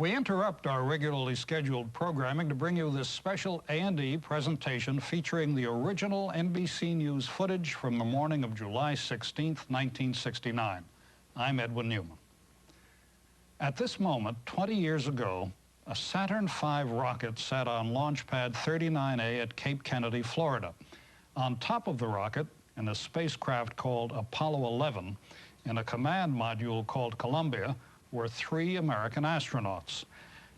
We interrupt our regularly scheduled programming to bring you this special A&E presentation featuring the original NBC News footage from the morning of July 16th, 1969. I'm Edwin Newman. At this moment, 20 years ago, a Saturn V rocket sat on launch pad 39A at Cape Kennedy, Florida. On top of the rocket, in a spacecraft called Apollo 11, in a command module called Columbia, were 3 American astronauts.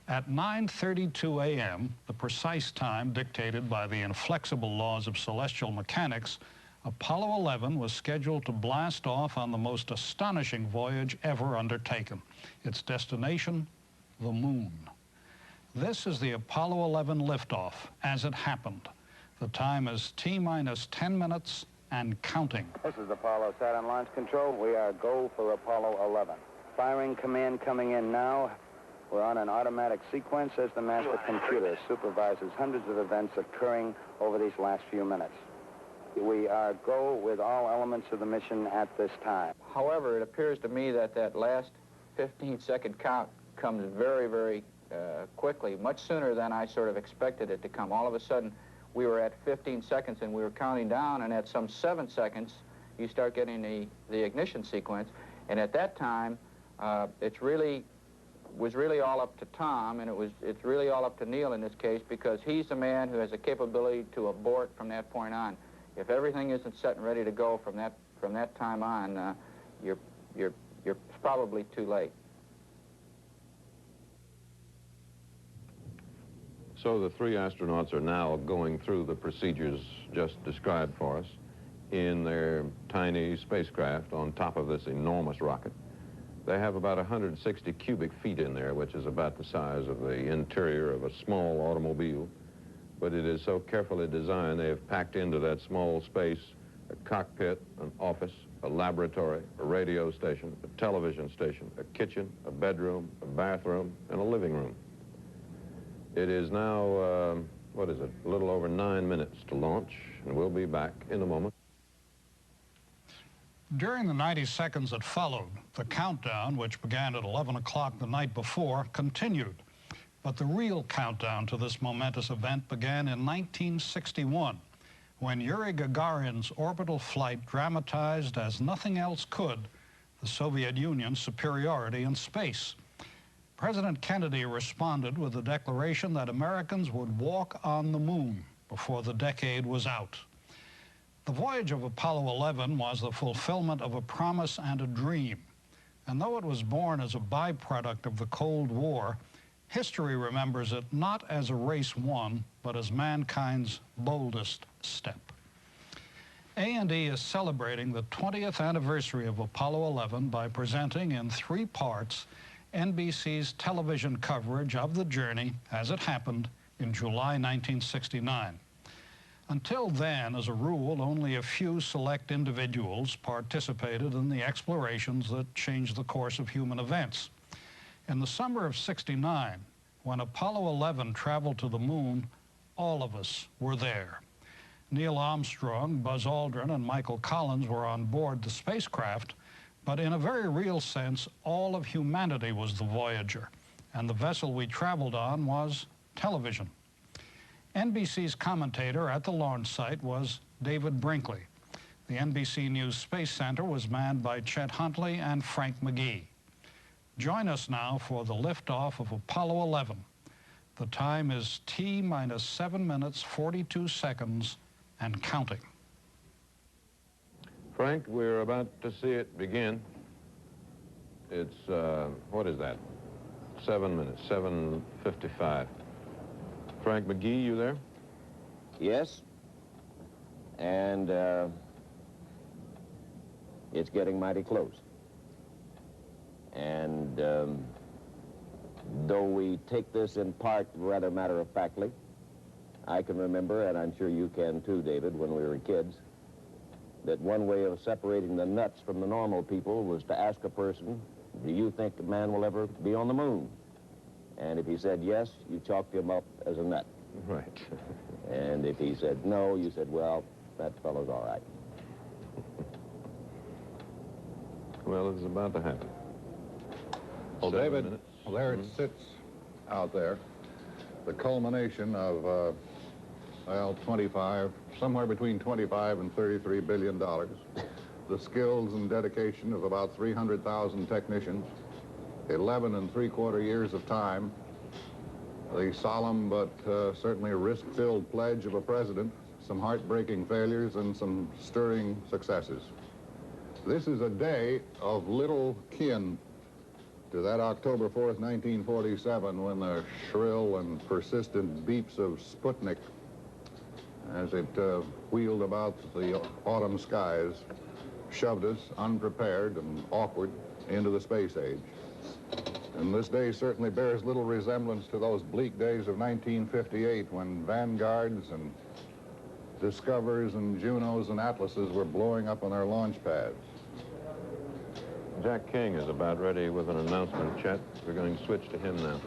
At 9:32 a.m., the precise time dictated by the inflexible laws of celestial mechanics, Apollo 11 was scheduled to blast off on the most astonishing voyage ever undertaken. Its destination, the moon. This is the Apollo 11 liftoff, as it happened. The time is T-minus 10 minutes and counting. This is Apollo Saturn Launch Control. We are go for Apollo 11. Firing command coming in now. We're on an automatic sequence as the master computer supervises hundreds of events occurring over these last few minutes. We are go with all elements of the mission at this time. However, it appears to me that that last 15-second count comes very, very quickly, much sooner than I sort of expected it to come. All of a sudden, we were at 15 seconds and we were counting down, and at some 7 seconds, you start getting the ignition sequence, and at that time, it was really all up to Tom, and it's really all up to Neil in this case, because he's the man who has the capability to abort from that point on. If everything isn't set and ready to go from that time on, you're probably too late. So the 3 astronauts are now going through the procedures just described for us in their tiny spacecraft on top of this enormous rocket. They have about 160 cubic feet in there, which is about the size of the interior of a small automobile. But it is so carefully designed, they have packed into that small space a cockpit, an office, a laboratory, a radio station, a television station, a kitchen, a bedroom, a bathroom, and a living room. It is now, what is it, a little over 9 minutes to launch, and we'll be back in a moment. During the 90 seconds that followed, the countdown, which began at 11 o'clock the night before, continued. But the real countdown to this momentous event began in 1961, when Yuri Gagarin's orbital flight dramatized as nothing else could the Soviet Union's superiority in space. President Kennedy responded with the declaration that Americans would walk on the moon before the decade was out. The voyage of Apollo 11 was the fulfillment of a promise and a dream. And though it was born as a byproduct of the Cold War, history remembers it not as a race won, but as mankind's boldest step. A&E is celebrating the 20th anniversary of Apollo 11 by presenting in 3 parts NBC's television coverage of the journey as it happened in July 1969. Until then, as a rule, only a few select individuals participated in the explorations that changed the course of human events. In the summer of '69, when Apollo 11 traveled to the moon, all of us were there. Neil Armstrong, Buzz Aldrin, and Michael Collins were on board the spacecraft, but in a very real sense, all of humanity was the Voyager, and the vessel we traveled on was television. NBC's commentator at the launch site was David Brinkley. The NBC News Space Center was manned by Chet Huntley and Frank McGee. Join us now for the liftoff of Apollo 11. The time is T-minus 7 minutes, 42 seconds, and counting. Frank, we're about to see it begin. It's, what is that? 7 minutes, 7:55. Frank McGee, you there? Yes. And it's getting mighty close. And though we take this in part rather matter-of-factly, I can remember, and I'm sure you can too, David, when we were kids, that one way of separating the nuts from the normal people was to ask a person, do you think a man will ever be on the moon? And if he said yes, you chalked him up as a nut. Right. And if he said no, you said, well, that fellow's all right. Well, it's about to happen. Well, David, well, there it sits out there, the culmination of, well, 25, somewhere between 25 and $33 billion, the skills and dedication of about 300,000 technicians, 11 3/4 years of time, the solemn but certainly risk-filled pledge of a president, some heartbreaking failures, and some stirring successes. This is a day of little kin to that October 4th, 1947, when the shrill and persistent beeps of Sputnik, as it wheeled about the autumn skies, shoved us, unprepared and awkward, into the space age. And this day certainly bears little resemblance to those bleak days of 1958, when Vanguards and Discovers and Junos and Atlases were blowing up on their launch pads. Jack King is about ready with an announcement, Chet. We're going to switch to him now.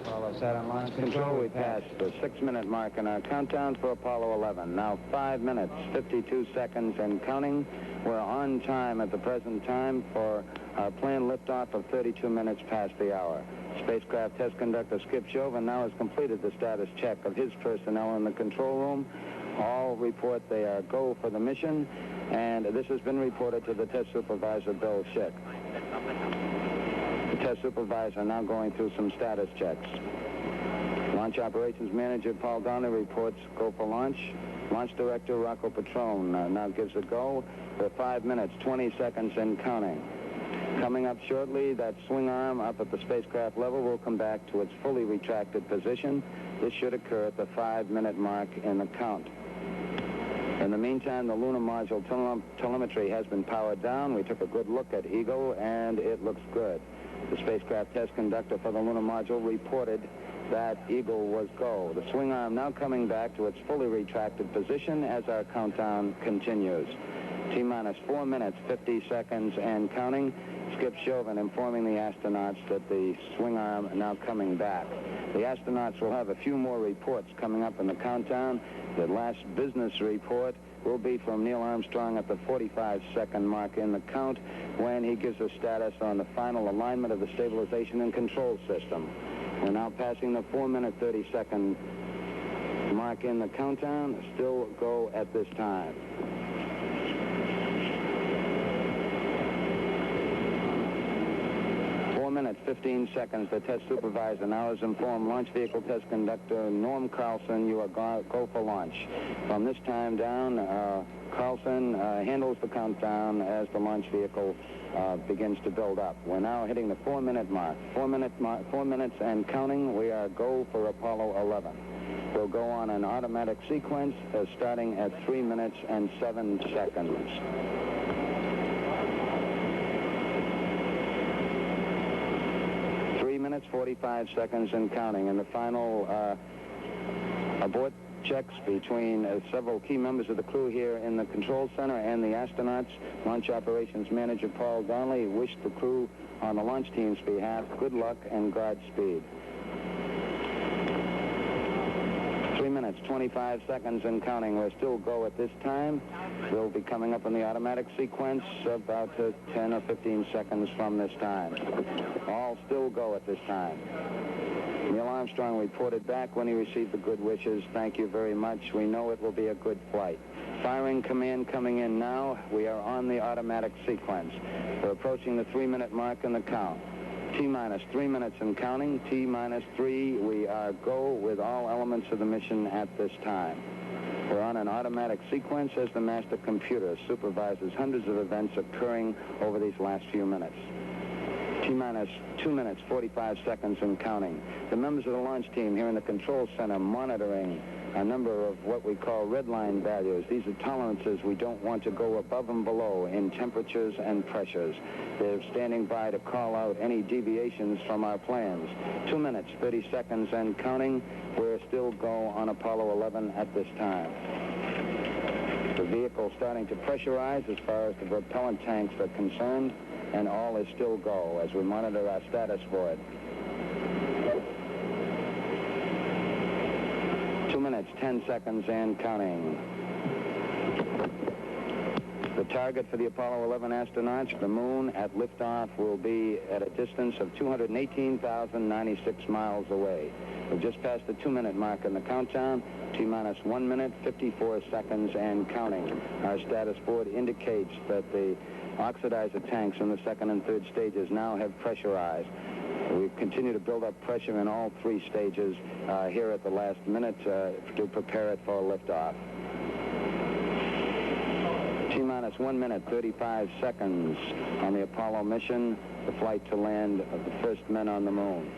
Apollo Saturn launch control. We passed the 6-minute mark in our countdown for Apollo 11. Now 5 minutes, 52 seconds and counting. We're on time at the present time for our planned liftoff of 32 minutes past the hour. Spacecraft test conductor Skip Chauvin now has completed the status check of his personnel in the control room. All report they are go for the mission, and this has been reported to the test supervisor, Bill Schick. The test supervisor now going through some status checks. Launch operations manager Paul Donnelly reports go for launch. Launch director Rocco Petrone now gives a go for 5 minutes, 20 seconds and counting. Coming up shortly, that swing arm up at the spacecraft level will come back to its fully retracted position. This should occur at the 5-minute mark in the count. In the meantime, the lunar module telemetry has been powered down. We took a good look at Eagle, and it looks good. The spacecraft test conductor for the lunar module reported that Eagle was go. The swing arm now coming back to its fully retracted position as our countdown continues. T-minus 4 minutes, 50 seconds and counting. Skip Chauvin informing the astronauts that the swing arm now coming back. The astronauts will have a few more reports coming up in the countdown. The last business report will be from Neil Armstrong at the 45-second mark in the count, when he gives a status on the final alignment of the stabilization and control system. We're now passing the 4-minute, 30-second mark in the countdown. Still go at this time. 4 minutes, 15 seconds. The test supervisor now has informed launch vehicle test conductor Norm Carlson you are go for launch. From this time down, Carlson handles the countdown as the launch vehicle begins to build up. We're now hitting the 4-minute mark. 4 minutes and counting. We are go for Apollo 11. We'll go on an automatic sequence starting at 3 minutes and 7 seconds. 3 minutes, 45 seconds and counting. And the final abort checks between several key members of the crew here in the control center and the astronauts. Launch operations manager Paul Donnelly wished the crew on the launch team's behalf good luck and Godspeed. 3 minutes, 25 seconds and counting. We're still go at this time. We'll be coming up in the automatic sequence about 10 or 15 seconds from this time. All still go at this time. Neil Armstrong reported back when he received the good wishes. Thank you very much. We know it will be a good flight. Firing command coming in now. We are on the automatic sequence. We're approaching the 3-minute mark in the count. T-minus 3 minutes and counting. T-minus 3. We are go with all elements of the mission at this time. We're on an automatic sequence as the master computer supervises hundreds of events occurring over these last few minutes. T-minus 2 minutes, 45 seconds and counting. The members of the launch team here in the control center monitoring a number of what we call red line values. These are tolerances we don't want to go above and below in temperatures and pressures. They're standing by to call out any deviations from our plans. 2 minutes, 30 seconds and counting. We're still go on Apollo 11 at this time. The vehicle starting to pressurize as far as the propellant tanks are concerned, and all is still go as we monitor our status for it. 2 minutes, 10 seconds and counting. The The target for the Apollo 11 astronauts, the moon at liftoff, will be at a distance of 218,096 miles away. We've just passed the 2-minute mark in the countdown. T-minus 1 minute, 54 seconds, and counting. Our status board indicates that the oxidizer tanks in the second and third stages now have pressurized. We continue to build up pressure in all 3 stages here at the last minute to prepare it for liftoff. T-minus 1 minute, 35 seconds on the Apollo mission, the flight to land of the first men on the moon.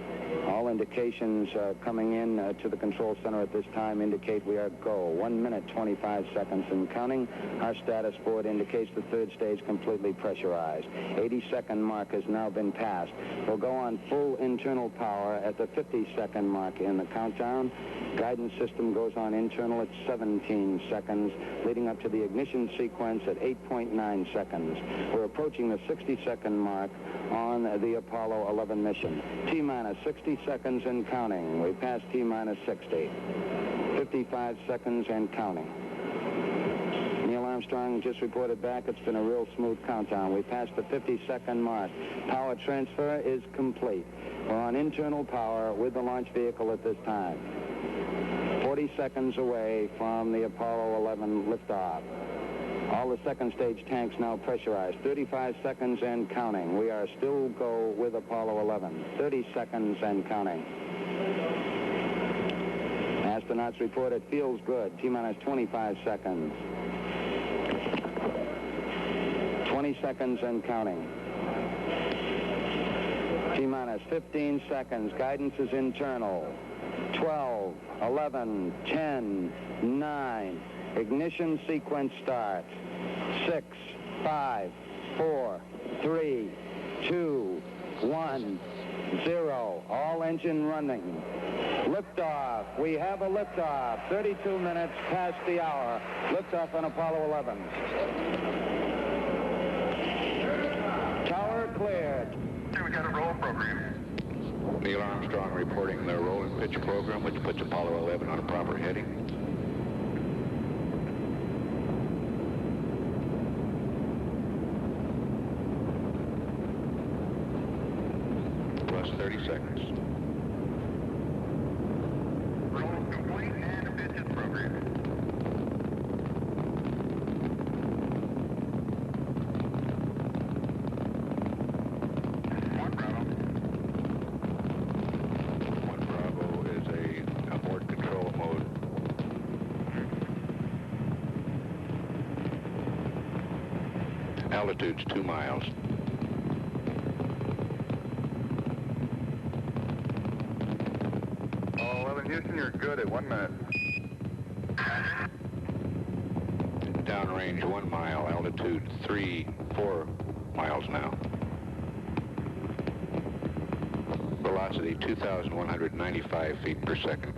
All indications coming in to the control center at this time indicate we are go. 1 minute, 25 seconds and counting. Our status board indicates the third stage completely pressurized. 80-second mark has now been passed. We'll go on full internal power at the 50-second mark in the countdown. Guidance system goes on internal at 17 seconds, leading up to the ignition sequence at 8.9 seconds. We're approaching the 60-second mark on the Apollo 11 mission. T-minus 60 seconds and counting. We passed T-minus 60. 55 seconds and counting. Neil Armstrong just reported back. It's been a real smooth countdown. We passed the 50-second mark. Power transfer is complete. We're on internal power with the launch vehicle at this time. 40 seconds away from the Apollo 11 liftoff. All the second stage tanks now pressurized. 35 seconds and counting. We are still go with Apollo 11. 30 seconds and counting. Astronauts report it feels good. T-minus 25 seconds. 20 seconds and counting. T-minus 15 seconds. Guidance is internal. 12, 11, 10, 9. Ignition sequence starts. 6, 5, 4, 3, 2, 1, 0. All engine running. Liftoff. We have a liftoff. 32 minutes past the hour. Liftoff on Apollo 11. Tower cleared. We got a roll program. Neil Armstrong reporting the roll and pitch program, which puts Apollo 11 on a proper heading. Plus 30 seconds. Roll complete and a pitches program. One Bravo is a abort control mode. Altitude's 2 miles. Houston, you're good at 1 minute. Downrange 1 mile, altitude 4 miles now. Velocity 2,195 feet per second.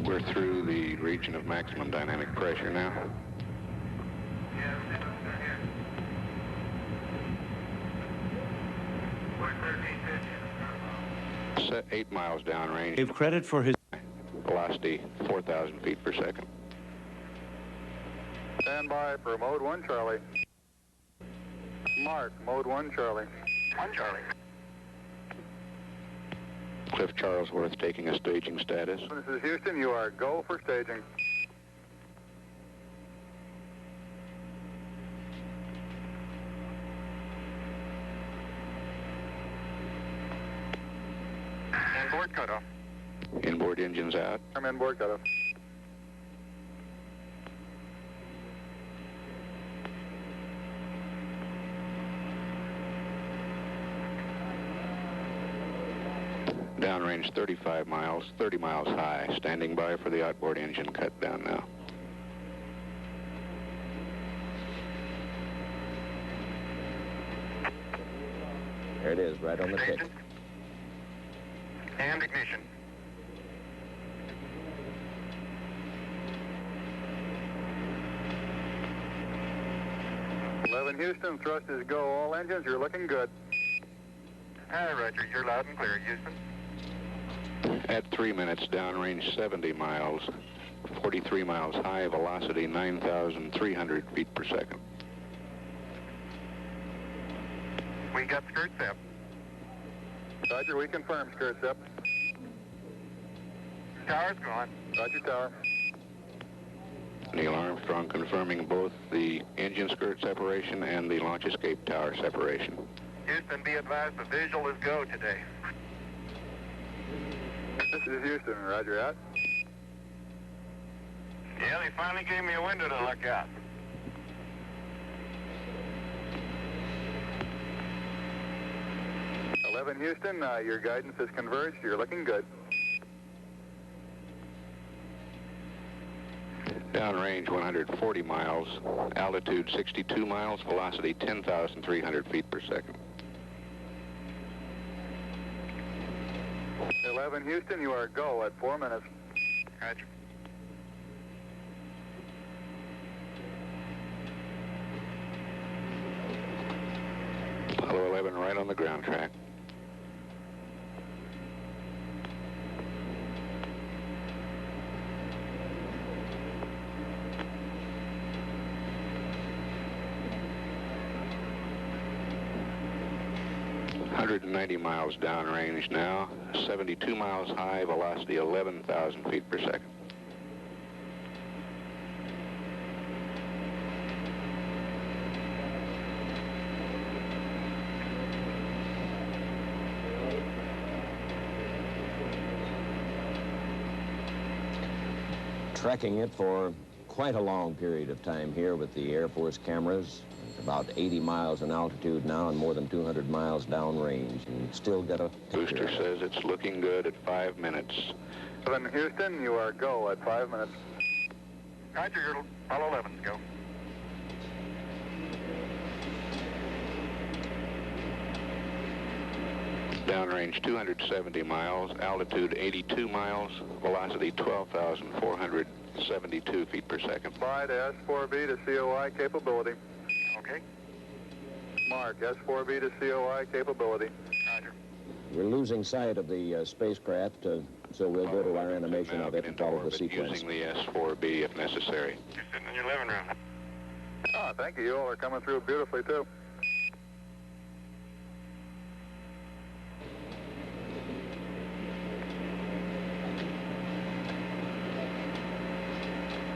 We're through the region of maximum dynamic pressure now. Set 8 miles downrange. Gave credit for his velocity 4,000 feet per second. Stand by for mode 1 Charlie. Mark, mode 1 Charlie. 1 Charlie. Cliff Charlesworth taking a staging status. This is Houston, you are go for staging. Inboard cutoff. Inboard engines out. I'm inboard cutoff. Downrange 35 miles, 30 miles high. Standing by for the outboard engine cut down now. There it is, right on the tick. And ignition. Houston, thrust is go. All engines, you're looking good. Hi, Roger. You're loud and clear, Houston. At 3 minutes, downrange 70 miles, 43 miles high, velocity 9,300 feet per second. We got skirts up. Roger, we confirm, skirts up. Tower's gone. Roger, tower. Neil Armstrong confirming both the engine skirt separation and the launch escape tower separation. Houston, be advised the visual is go today. This is Houston, roger out. Yeah, they finally gave me a window to look out. Houston, your guidance has converged. You're looking good. Downrange 140 miles, altitude 62 miles, velocity 10,300 feet per second. 11 Houston, you are go at 4 minutes. Roger. Apollo 11 right on the ground track. .190 miles downrange now, 72 miles high, velocity 11,000 feet per second. Tracking it for quite a long period of time here with the Air Force cameras. About 80 miles in altitude now and more than 200 miles downrange, and still get a picture. Booster says it's looking good at 5 minutes. 11 Houston, you are go at 5 minutes. Roger, your Apollo 11's go. Downrange 270 miles, altitude 82 miles, velocity 12,472 feet per second. Fly to S4B to COI capability. Okay. Mark, S4B to COI capability. Roger. We're losing sight of the spacecraft, so we'll go to our animation of it and follow the sequence. Using the S4B if necessary. You're sitting in your living room. Ah, thank you. You all are coming through beautifully, too.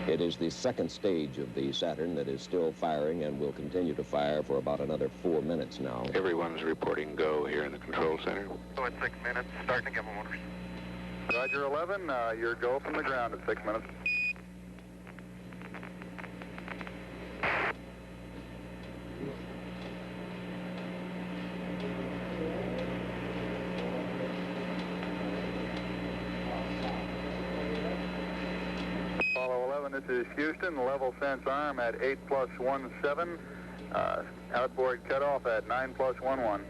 It is the second stage of the Saturn that is still firing and will continue to fire for about another 4 minutes now. Everyone's reporting go here in the control center. So at 6 minutes, starting to give them orders. Roger 11, your go from the ground at 6 minutes. Apollo 11, this is Houston, level sense arm at 8+17, outboard cutoff at 9+11.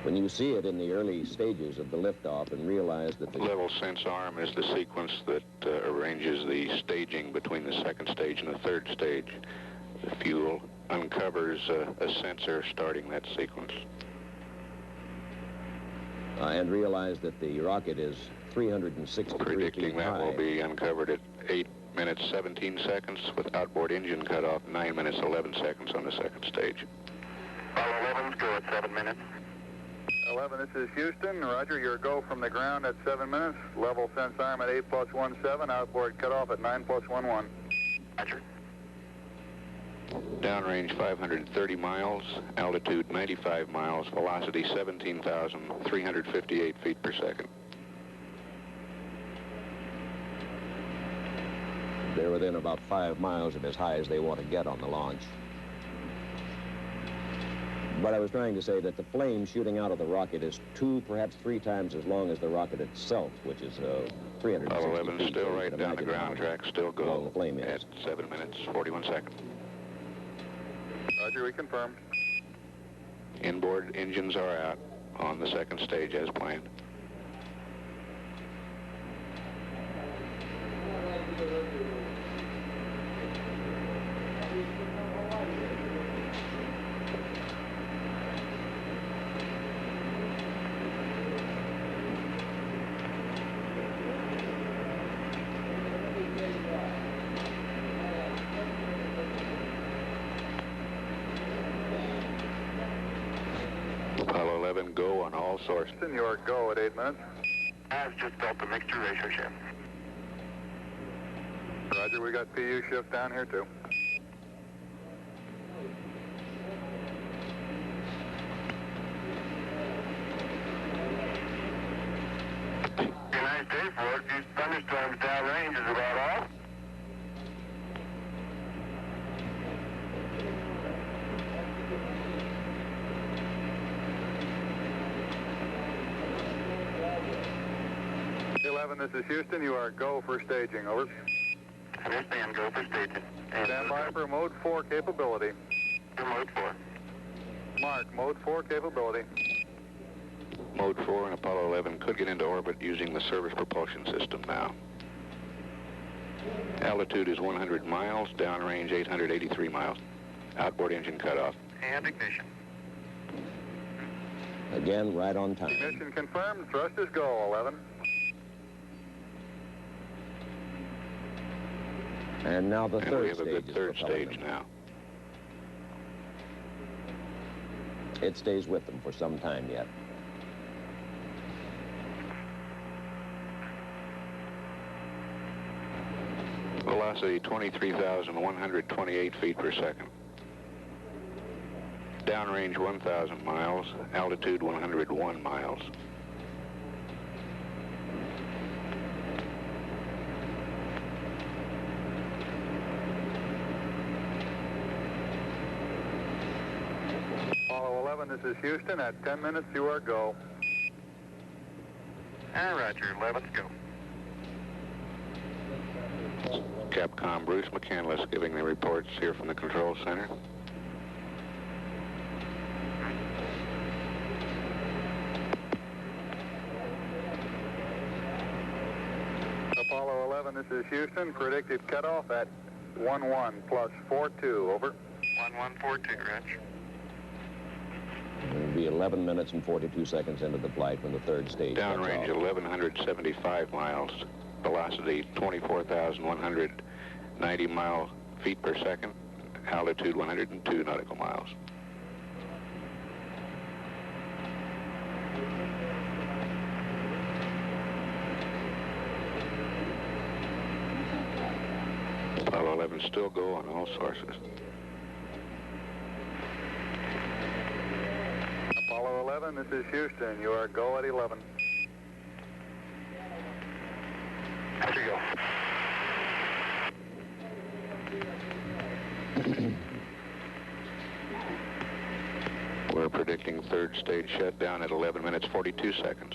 When you see it in the early stages of the liftoff and realize that the Level sense arm is the sequence that arranges the staging between the second stage and the third stage. The fuel uncovers a sensor starting that sequence. and realize that the rocket is 363 Predicting feet that high. will be uncovered at 8 minutes 17 seconds with outboard engine cutoff, 9 minutes 11 seconds on the second stage. Apollo 11's go at 7 minutes. 11, this is Houston. Roger, your go from the ground at 7 minutes. Level sense arm at 8+17. Outboard cutoff at 9+11. Roger. Downrange 530 miles, altitude 95 miles, velocity 17,358 feet per second. They're within about 5 miles of as high as they want to get on the launch. But I was trying to say that the flame shooting out of the rocket is 2, perhaps 3 times as long as the rocket itself, which is 360 Apollo 11 feet. still so you right can down the imagine ground how track, still long go the flame is. at 7 minutes 41 seconds. Roger, we confirm. Inboard engines are out on the second stage as planned. 11, go on all sources. New York, go at 8 minutes. I've just built the mixture ratio shift. Roger, we got PU shift down here too. Nice day for it. These thunderstorms downrange is about all. This is Houston. You are go for staging. Over. Understand. Go for staging. Stand by for mode 4 capability. For mode 4. Mark, mode 4 capability. Mode 4 and Apollo 11 could get into orbit using the service propulsion system now. Altitude is 100 miles, downrange 883 miles. Outboard engine cut off. And ignition. Again, right on time. Ignition confirmed. Thrusters go, 11. And now the And third we have a stage good is third propelling stage them. now. It stays with them for some time yet. Velocity 23,128 feet per second. Downrange 1,000 miles, altitude 101 miles. Apollo 11, this is Houston. At 10 minutes, you are go. And Roger. 11's go. Capcom Bruce McCandless giving the reports here from the control center. Apollo 11, this is Houston. Predicted cutoff at 11 plus 42. Over. 1142, Rich. It'll be 11 minutes and 42 seconds into the flight when the third stage comes Downrange off. 1,175 miles. Velocity 24,190 feet per second. Altitude 102 nautical miles. Apollo 11 still go on all sources. Apollo 11, this is Houston. You are go at 11. There you go. We're predicting third stage shutdown at 11 minutes 42 seconds.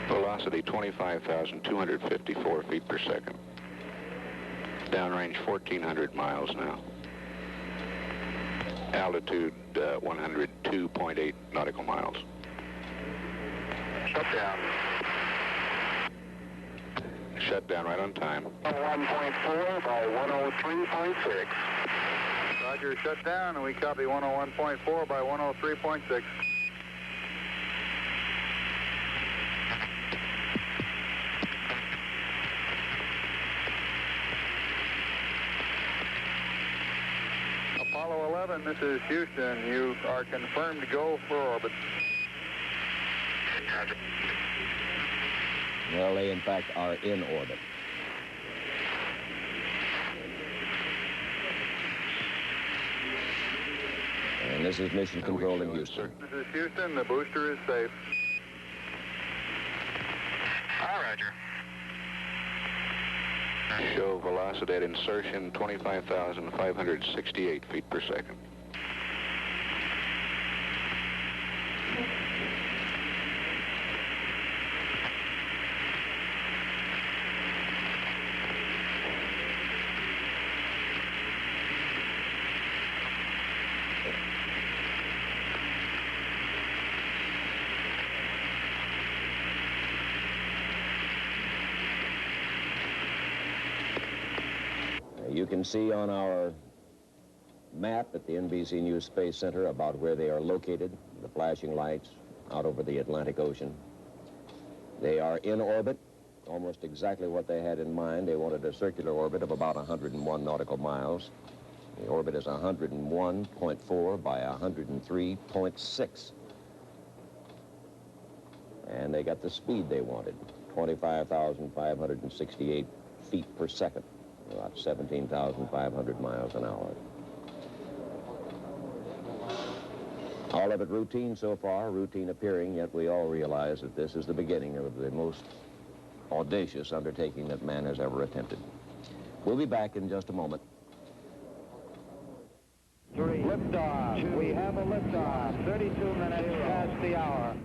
Velocity 25,254 feet per second. Downrange 1,400 miles now. Altitude 102.8 nautical miles. Shut down. Shut down right on time. 1.4 by 103.6. Roger, shut down, and we copy 101.4 by 103.6. Apollo 11, this is Houston. You are confirmed to go for orbit. Well, they in fact are in orbit. And this is Mission Control in Houston. This is Houston. The booster is safe. All Roger. Show velocity at insertion 25,568 feet per second. You can see on our map at the NBC News Space Center about where they are located, the flashing lights out over the Atlantic Ocean. They are in orbit almost exactly what they had in mind. They wanted a circular orbit of about 101 nautical miles. The orbit is 101.4 by 103.6. And they got the speed they wanted, 25,568 feet per second, about 17,500 miles an hour. All of it routine so far, routine appearing, yet we all realize that this is the beginning of the most audacious undertaking that man has ever attempted. We'll be back in just a moment. Liftoff. We have a liftoff. 32 minutes past the hour.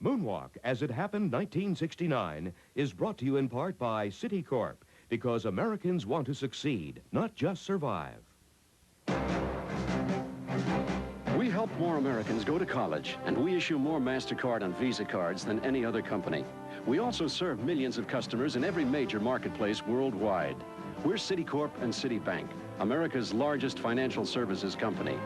Moonwalk, as it happened 1969, is brought to you in part by Citicorp, because Americans want to succeed, not just survive. We help more Americans go to college, and we issue more MasterCard and Visa cards than any other company. We also serve millions of customers in every major marketplace worldwide. We're Citicorp and Citibank, America's largest financial services company.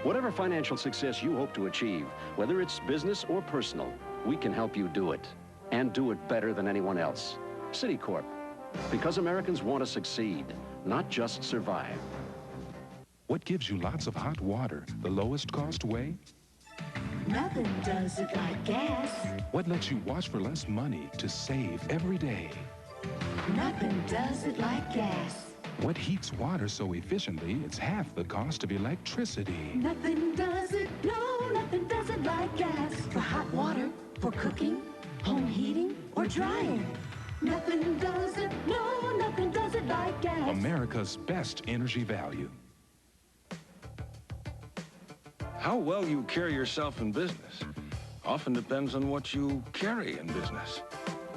Whatever financial success you hope to achieve, whether it's business or personal, we can help you do it, and do it better than anyone else. Citicorp, because Americans want to succeed, not just survive. What gives you lots of hot water, the lowest cost way? Nothing does it like gas. What lets you wash for less money to save every day? Nothing does it like gas. What heats water so efficiently it's half the cost of electricity? Nothing does it, no, nothing does it like gas. For hot water, for cooking, home heating, or drying. Nothing does it, no, nothing does it like gas. America's best energy value. How well you carry yourself in business often depends on what you carry in business.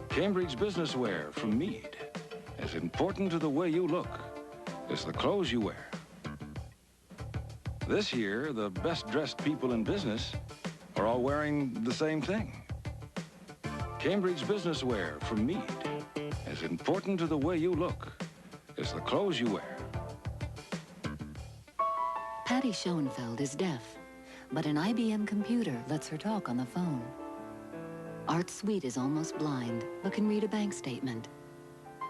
Cambridge business wear from Meade. As important to the way you look as the clothes you wear. This year, the best-dressed people in business are all wearing the same thing. Cambridge business wear from Meade. As important to the way you look as the clothes you wear. Patty Schoenfeld is deaf, but an IBM computer lets her talk on the phone. Art Sweet is almost blind, but can read a bank statement.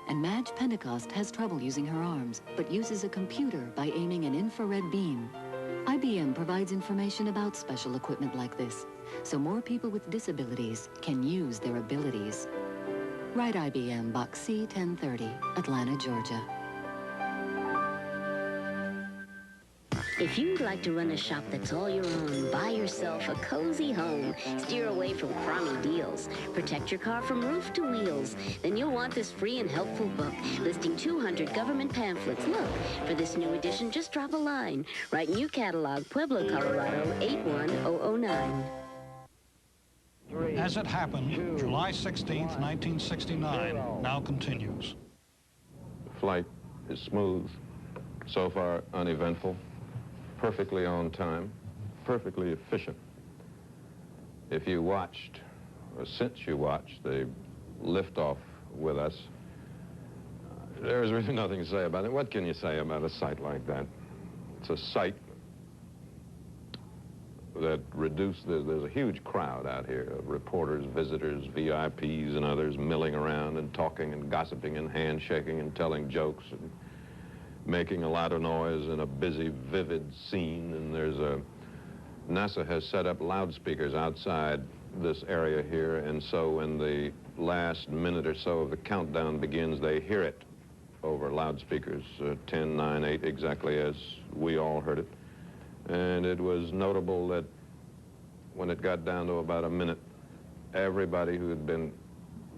And Madge Pentecost has trouble using her arms, but uses a computer by aiming an infrared beam. IBM provides information about special equipment like this, so more people with disabilities can use their abilities. Write IBM Box C-1030, Atlanta, Georgia. If you'd like to run a shop that's all your own, buy yourself a cozy home, steer away from crummy deals, protect your car from roof to wheels, then you'll want this free and helpful book listing 200 government pamphlets. Look, for this new edition, just drop a line. Write New Catalog, Pueblo, Colorado, 81009. As it happened, July 16th, 1969, now continues. Flight is smooth, so far uneventful, perfectly on time, perfectly efficient. If you watched, or since you watched the liftoff with us, there's really nothing to say about it. What can you say about a sight like that? It's a sight that there's a huge crowd out here of reporters, visitors, VIPs, and others milling around and talking and gossiping and handshaking and telling jokes and making a lot of noise in a busy, vivid scene. And NASA has set up loudspeakers outside this area here, and so when the last minute or so of the countdown begins, they hear it over loudspeakers, 10, 9, 8, exactly as we all heard it. And it was notable that when it got down to about a minute, everybody who had been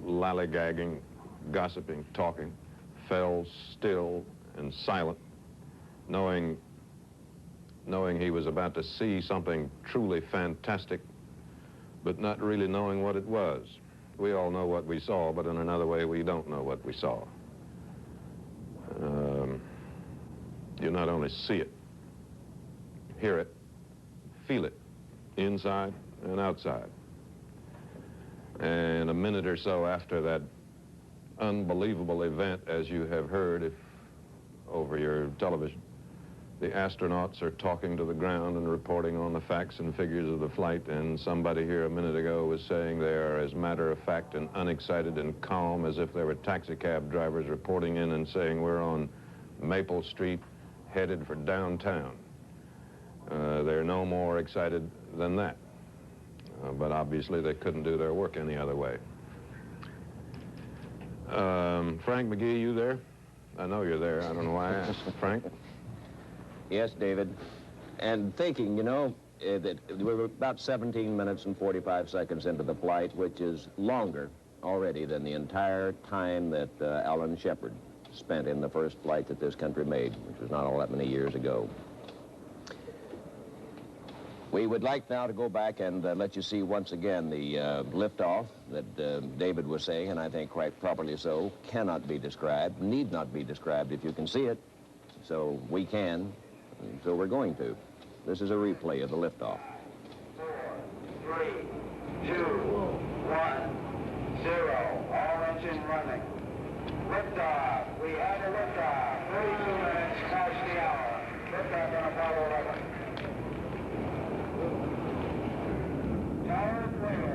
lollygagging, gossiping, talking, fell still and silent, knowing he was about to see something truly fantastic, but not really knowing what it was. We all know what we saw, but in another way, we don't know what we saw. You not only see it, hear it, feel it, inside and outside. And a minute or so after that unbelievable event, as you have heard over your television, The astronauts are talking to the ground and reporting on the facts and figures of the flight, and somebody here a minute ago was saying they are as matter of fact and unexcited and calm as if they were taxicab drivers reporting in and saying we're on Maple Street headed for downtown. They're no more excited than that. But obviously they couldn't do their work any other way. Frank McGee, you there? I know you're there. I don't know why I asked. Frank? Yes, David. And thinking, you know, that we were about 17 minutes and 45 seconds into the flight, which is longer already than the entire time that Alan Shepard spent in the first flight that this country made, which was not all that many years ago. We would like now to go back and let you see once again the liftoff that David was saying, and I think quite properly so, cannot be described, need not be described if you can see it. So we can, and so we're going to. This is a replay of the liftoff. 4, 3, 2, 1, 0. All engine running. Liftoff. We had a liftoff. 32 minutes past the hour. Liftoff on Apollo 11. Tower clear.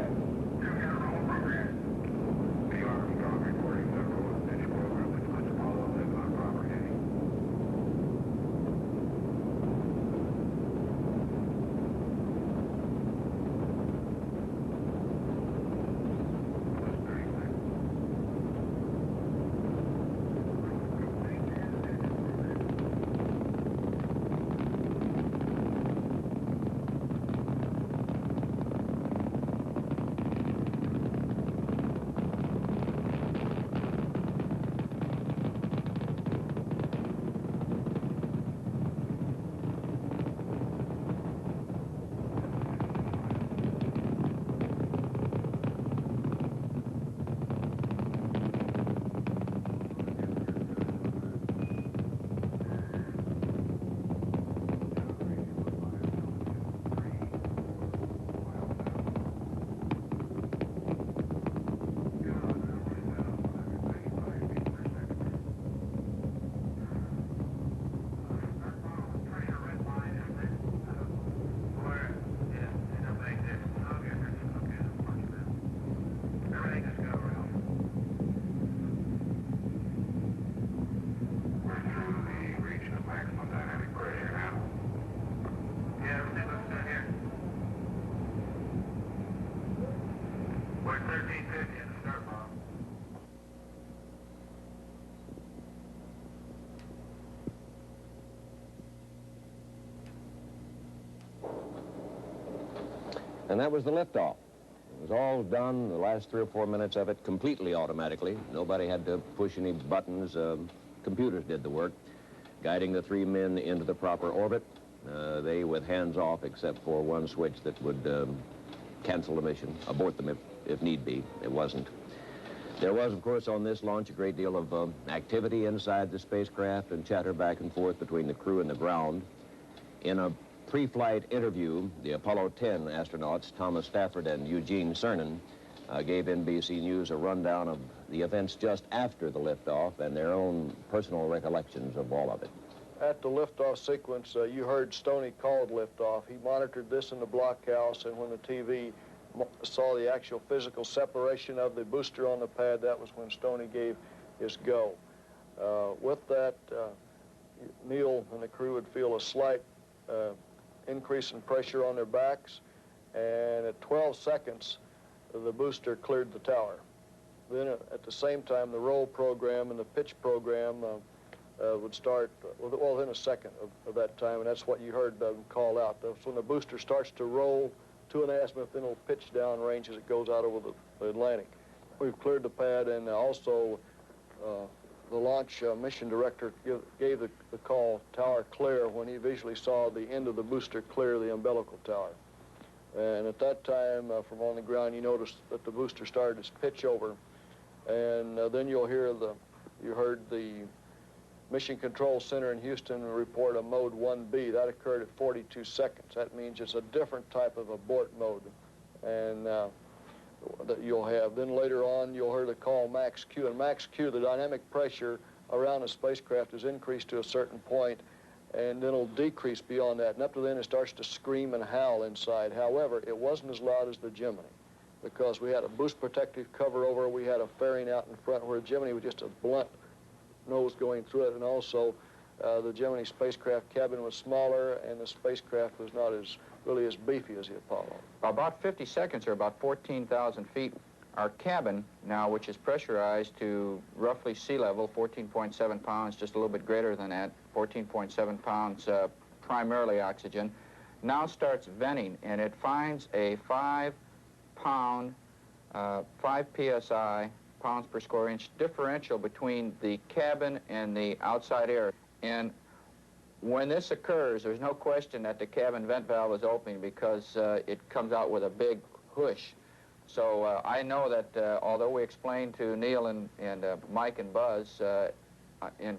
And that was the liftoff. It was all done, the last 3 or 4 minutes of it, completely automatically. Nobody had to push any buttons. Computers did the work, guiding the 3 men into the proper orbit. They with hands off, except for one switch that would cancel the mission, abort them if need be. It wasn't. There was, of course, on this launch a great deal of activity inside the spacecraft and chatter back and forth between the crew and the ground. In a pre-flight interview, the Apollo 10 astronauts, Thomas Stafford and Eugene Cernan, gave NBC News a rundown of the events just after the liftoff and their own personal recollections of all of it. At the liftoff sequence, you heard Stoney called liftoff. He monitored this in the blockhouse, and when the TV saw the actual physical separation of the booster on the pad, that was when Stoney gave his go. With that, Neil and the crew would feel a slight increase in pressure on their backs, and at 12 seconds, the booster cleared the tower. Then at the same time, the roll program and the pitch program would start within a second of that time, and that's what you heard them call out. That's when the booster starts to roll 2.5 minutes, then it'll pitch down range as it goes out over the Atlantic. We've cleared the pad, and also the launch mission director gave the call tower clear when he visually saw the end of the booster clear the umbilical tower. And at that time, from on the ground, you noticed that the booster started its pitch over. And then you heard the Mission Control Center in Houston report a mode 1B. That occurred at 42 seconds. That means it's a different type of abort mode. And that you'll have. Then later on, you'll hear the call max Q. And max Q, the dynamic pressure around the spacecraft is increased to a certain point, and then it'll decrease beyond that. And up to then, it starts to scream and howl inside. However, it wasn't as loud as the Gemini because we had a boost protective cover over, we had a fairing out in front where the Gemini was just a blunt nose going through it, and also the Gemini spacecraft cabin was smaller and the spacecraft was not really as beefy as the Apollo. About 50 seconds or about 14,000 feet. Our cabin now, which is pressurized to roughly sea level, 14.7 pounds, just a little bit greater than that, 14.7 pounds, primarily oxygen, now starts venting, and it finds a 5 psi, pounds per square inch differential between the cabin and the outside air. And when this occurs, there's no question that the cabin vent valve is opening because it comes out with a big whoosh. So I know that although we explained to Neil and Mike and Buzz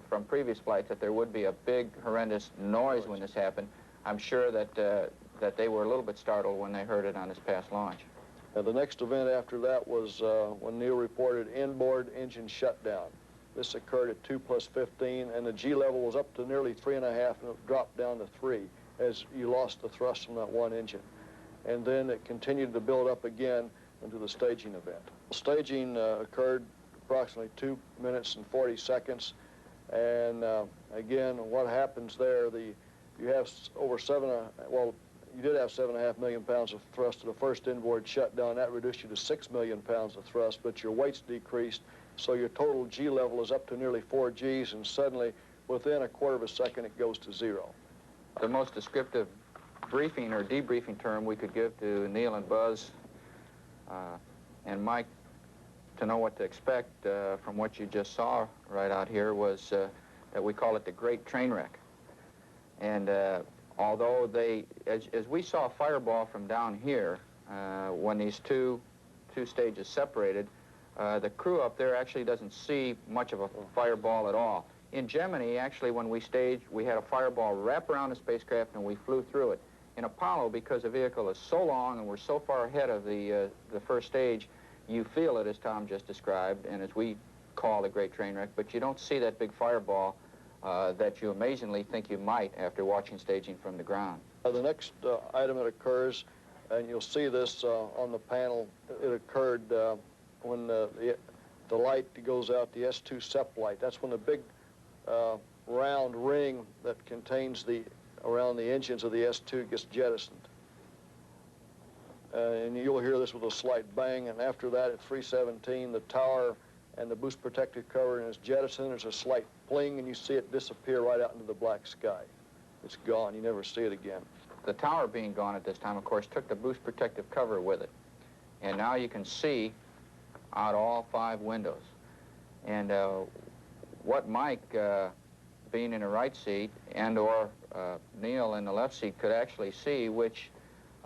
from previous flights that there would be a big, horrendous noise when this happened, I'm sure that, that they were a little bit startled when they heard it on this past launch. And the next event after that was when Neil reported inboard engine shutdown. This occurred at 2+15, and the G level was up to nearly 3.5, and it dropped down to 3 as you lost the thrust from that one engine. And then it continued to build up again into the staging event. Staging occurred approximately 2 minutes and 40 seconds. And again, what happens there, you have over you did have 7.5 million pounds of thrust to the first inboard shutdown. That reduced you to 6 million pounds of thrust, but your weight's decreased, so your total G level is up to nearly 4 Gs, and suddenly, within a quarter of a second, it goes to 0. The most descriptive briefing or debriefing term we could give to Neil and Buzz and Mike to know what to expect from what you just saw right out here was that we call it the Great Train Wreck. And although as we saw a fireball from down here, when these two stages separated, the crew up there actually doesn't see much of a fireball at all. In Gemini, actually, when we staged, we had a fireball wrap around the spacecraft and we flew through it. In Apollo, because the vehicle is so long and we're so far ahead of the first stage, you feel it, as Tom just described, and as we call the Great Train Wreck, but you don't see that big fireball that you amazingly think you might after watching staging from the ground. The next item that occurs, and you'll see this on the panel, it occurred when the light goes out, the S2 SEP light. That's when the big round ring that contains around the engines of the S2 gets jettisoned. And you'll hear this with a slight bang, and after that at 3:17, the tower and the boost protective cover is jettisoned. There's a slight fling, and you see it disappear right out into the black sky. It's gone. You never see it again. The tower being gone at this time, of course, took the boost protective cover with it. And now you can see out all 5 windows. And what Mike, being in the right seat, and or Neil in the left seat could actually see, which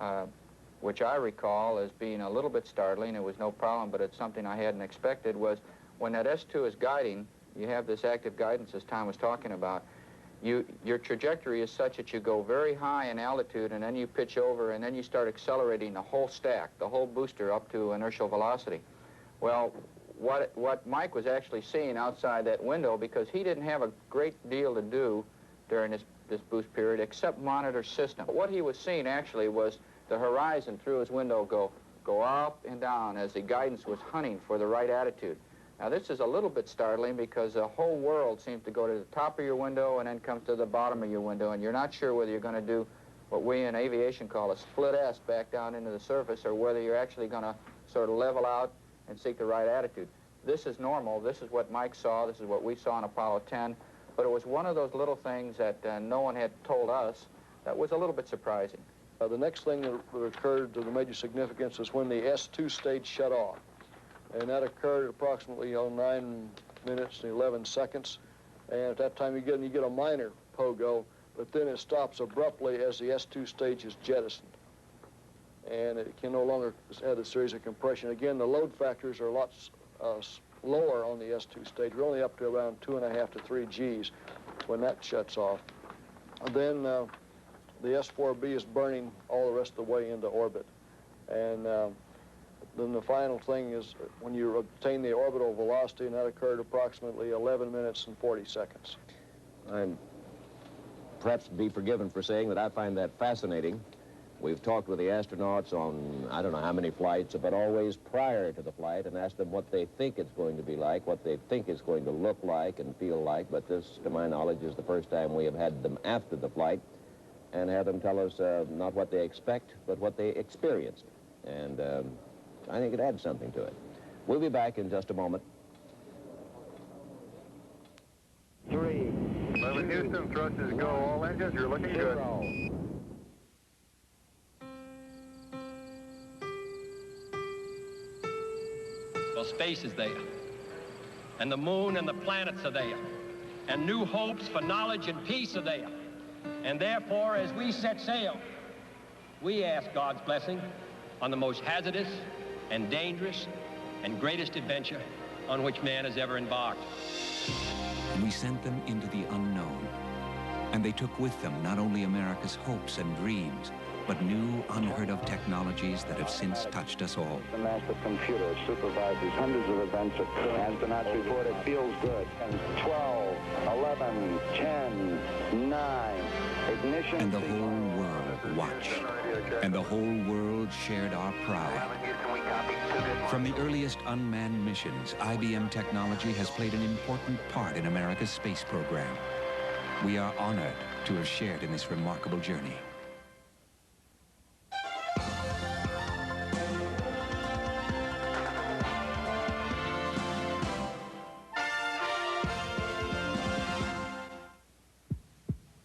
I recall as being a little bit startling, it was no problem, but it's something I hadn't expected, was when that S2 is guiding, you have this active guidance as Tom was talking about, your trajectory is such that you go very high in altitude and then you pitch over and then you start accelerating the whole stack, the whole booster up to inertial velocity. Well, what Mike was actually seeing outside that window, because he didn't have a great deal to do during this boost period except monitor system. What he was seeing actually was the horizon through his window go up and down as the guidance was hunting for the right attitude. Now this is a little bit startling because the whole world seems to go to the top of your window and then comes to the bottom of your window, and you're not sure whether you're going to do what we in aviation call a split S back down into the surface, or whether you're actually going to sort of level out and seek the right attitude. This is normal. This is what Mike saw. This is what we saw in Apollo 10. But it was one of those little things that no one had told us that was a little bit surprising. The next thing that occurred to the major significance is when the S2 stage shut off. And that occurred at approximately 9 minutes and 11 seconds. And at that time, you get a minor pogo, but then it stops abruptly as the S2 stage is jettisoned. And it can no longer have a series of compression. Again, the load factors are a lot lower on the S2 stage. We're only up to around 2.5 to 3 Gs when that shuts off. And then the S4B is burning all the rest of the way into orbit. And then the final thing is when you obtain the orbital velocity, and that occurred approximately 11 minutes and 40 seconds. I'm perhaps be forgiven for saying that I find that fascinating. We've talked with the astronauts on, I don't know how many flights, but always prior to the flight, and asked them what they think it's going to be like, what they think it's going to look like and feel like. But this, to my knowledge, is the first time we have had them after the flight and have them tell us not what they expect, but what they experienced. And I think it adds something to it. We'll be back in just a moment. 3, 11 Houston, thrusters go. All engines, you're looking good. Well, space is there, and the moon and the planets are there, and new hopes for knowledge and peace are there. And therefore, as we set sail, we ask God's blessing on the most hazardous and dangerous and greatest adventure on which man has ever embarked. We sent them into the unknown, and they took with them not only America's hopes and dreams, but new, unheard-of technologies that have since touched us all. The master computer supervises hundreds of events occurring. Astronauts report it feels good. And 12, 11, 10, 9, ignition. And the whole world watched, and the whole world shared our pride. From the earliest unmanned missions, IBM technology has played an important part in America's space program. We are honored to have shared in this remarkable journey.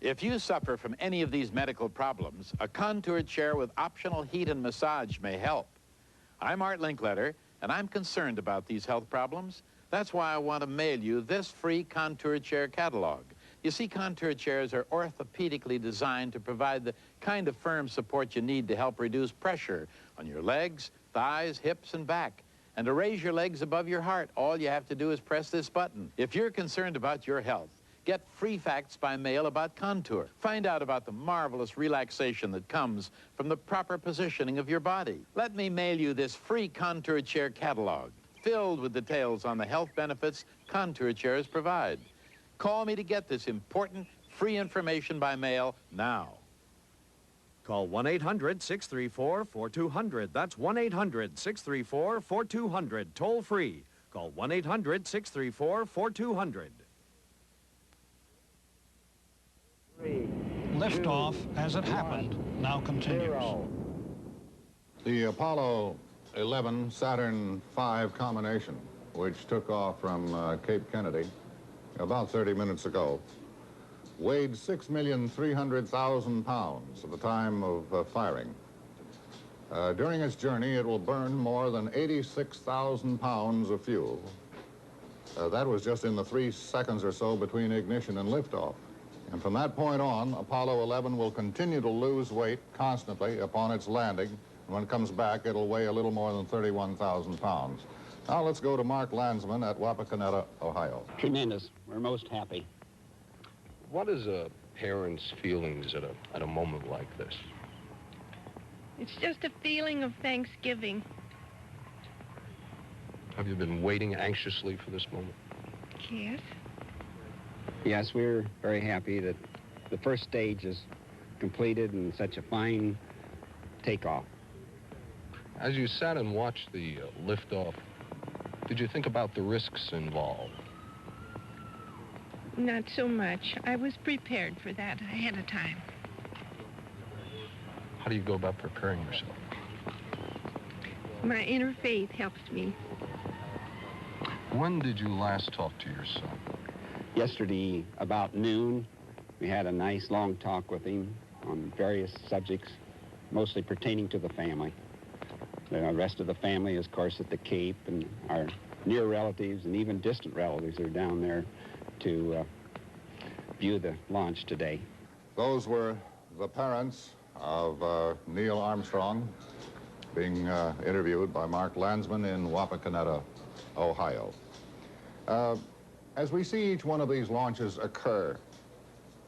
If you suffer from any of these medical problems, a Contour chair with optional heat and massage may help. I'm Art Linkletter, and I'm concerned about these health problems. That's why I want to mail you this free Contour chair catalog. You see, Contour chairs are orthopedically designed to provide the kind of firm support you need to help reduce pressure on your legs, thighs, hips, and back. And to raise your legs above your heart, all you have to do is press this button. If you're concerned about your health, get free facts by mail about Contour. Find out about the marvelous relaxation that comes from the proper positioning of your body. Let me mail you this free Contour chair catalog, filled with details on the health benefits Contour chairs provide. Call me to get this important free information by mail now. Call 1-800-634-4200. That's 1-800-634-4200. Toll free. Call 1-800-634-4200. Liftoff, as it happened, now continues. The Apollo 11 Saturn V combination, which took off from Cape Kennedy about 30 minutes ago, weighed 6,300,000 pounds at the time of firing. During its journey, it will burn more than 86,000 pounds of fuel. That was just in the 3 seconds or so between ignition and liftoff. And from that point on, Apollo 11 will continue to lose weight constantly upon its landing. And when it comes back, it'll weigh a little more than 31,000 pounds. Now let's go to Mark Landsman at Wapakoneta, Ohio. Tremendous. We're most happy. What is a parent's feelings at a moment like this? It's just a feeling of Thanksgiving. Have you been waiting anxiously for this moment? Yes. Yes, we're very happy that the first stage is completed in such a fine takeoff. As you sat and watched the liftoff, did you think about the risks involved? Not so much. I was prepared for that ahead of time. How do you go about preparing yourself? My inner faith helps me. When did you last talk to your son? Yesterday, about noon, we had a nice long talk with him on various subjects, mostly pertaining to the family. The rest of the family is, of course, at the Cape, and our near relatives and even distant relatives are down there to view the launch today. Those were the parents of Neil Armstrong being interviewed by Mark Landsman in Wapakoneta, Ohio. As we see each one of these launches occur,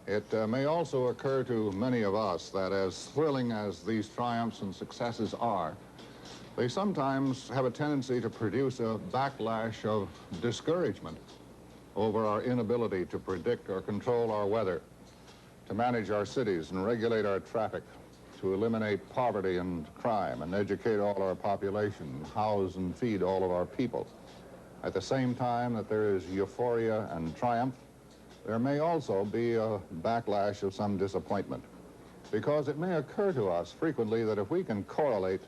it may also occur to many of us that as thrilling as these triumphs and successes are, they sometimes have a tendency to produce a backlash of discouragement over our inability to predict or control our weather. to manage our cities and regulate our traffic, to eliminate poverty and crime and educate all our population, house and feed all of our people. At the same time that there is euphoria and triumph, there may also be a backlash of some disappointment, because it may occur to us frequently that if we can correlate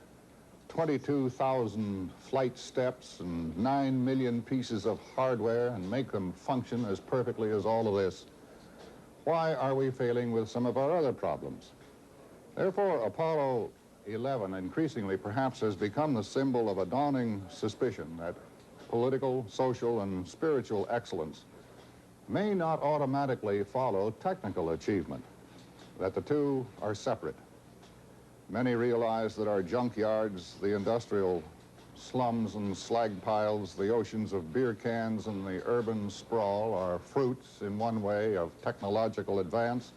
22,000 flight steps and 9 million pieces of hardware and make them function as perfectly as all of this, why are we failing with some of our other problems? Therefore, Apollo 11 increasingly perhaps has become the symbol of a dawning suspicion that political, social, and spiritual excellence may not automatically follow technical achievement, that the two are separate. Many realize that our junkyards, the industrial slums and slag piles, the oceans of beer cans and the urban sprawl are fruits in one way of technological advance.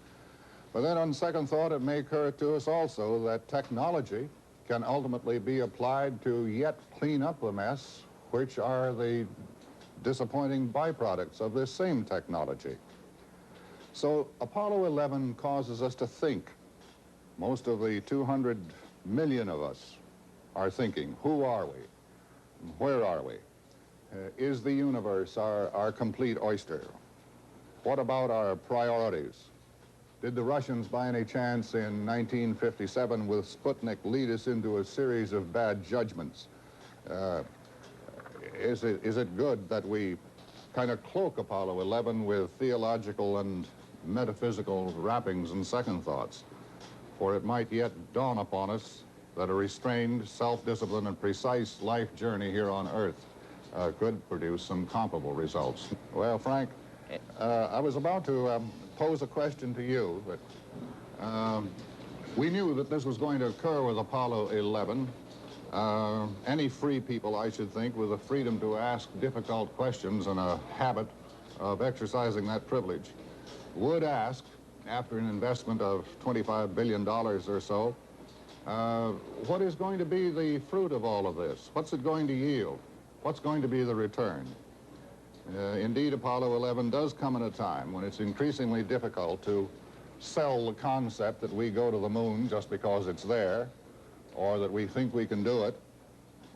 But then on second thought, it may occur to us also that technology can ultimately be applied to yet clean up the mess, which are the disappointing byproducts of this same technology. So Apollo 11 causes us to think. Most of the 200 million of us are thinking, who are we? Where are we? Is the universe our complete oyster? What about our priorities? Did the Russians by any chance in 1957 with Sputnik lead us into a series of bad judgments? Is it good that we kind of cloak Apollo 11 with theological and metaphysical wrappings and second thoughts? For it might yet dawn upon us that a restrained, self-disciplined, and precise life journey here on Earth could produce some comparable results. Well, Frank, I was about to pose a question to you, but we knew that this was going to occur with Apollo 11. Any free people, I should think, with the freedom to ask difficult questions and a habit of exercising that privilege, would ask, after an investment of $25 billion or so, what is going to be the fruit of all of this? What's it going to yield? What's going to be the return? Indeed, Apollo 11 does come at a time when it's increasingly difficult to sell the concept that we go to the moon just because it's there, or that we think we can do it,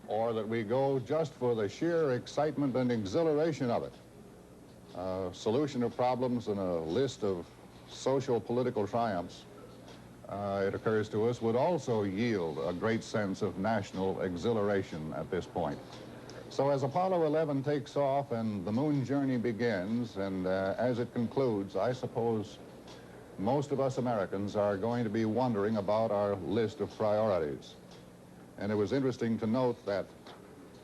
or that we go just for the sheer excitement and exhilaration of it. A solution of problems and a list of social political triumphs, it occurs to us, would also yield a great sense of national exhilaration at this point. So as Apollo 11 takes off and the moon journey begins, and as it concludes, I suppose most of us Americans are going to be wondering about our list of priorities. And it was interesting to note that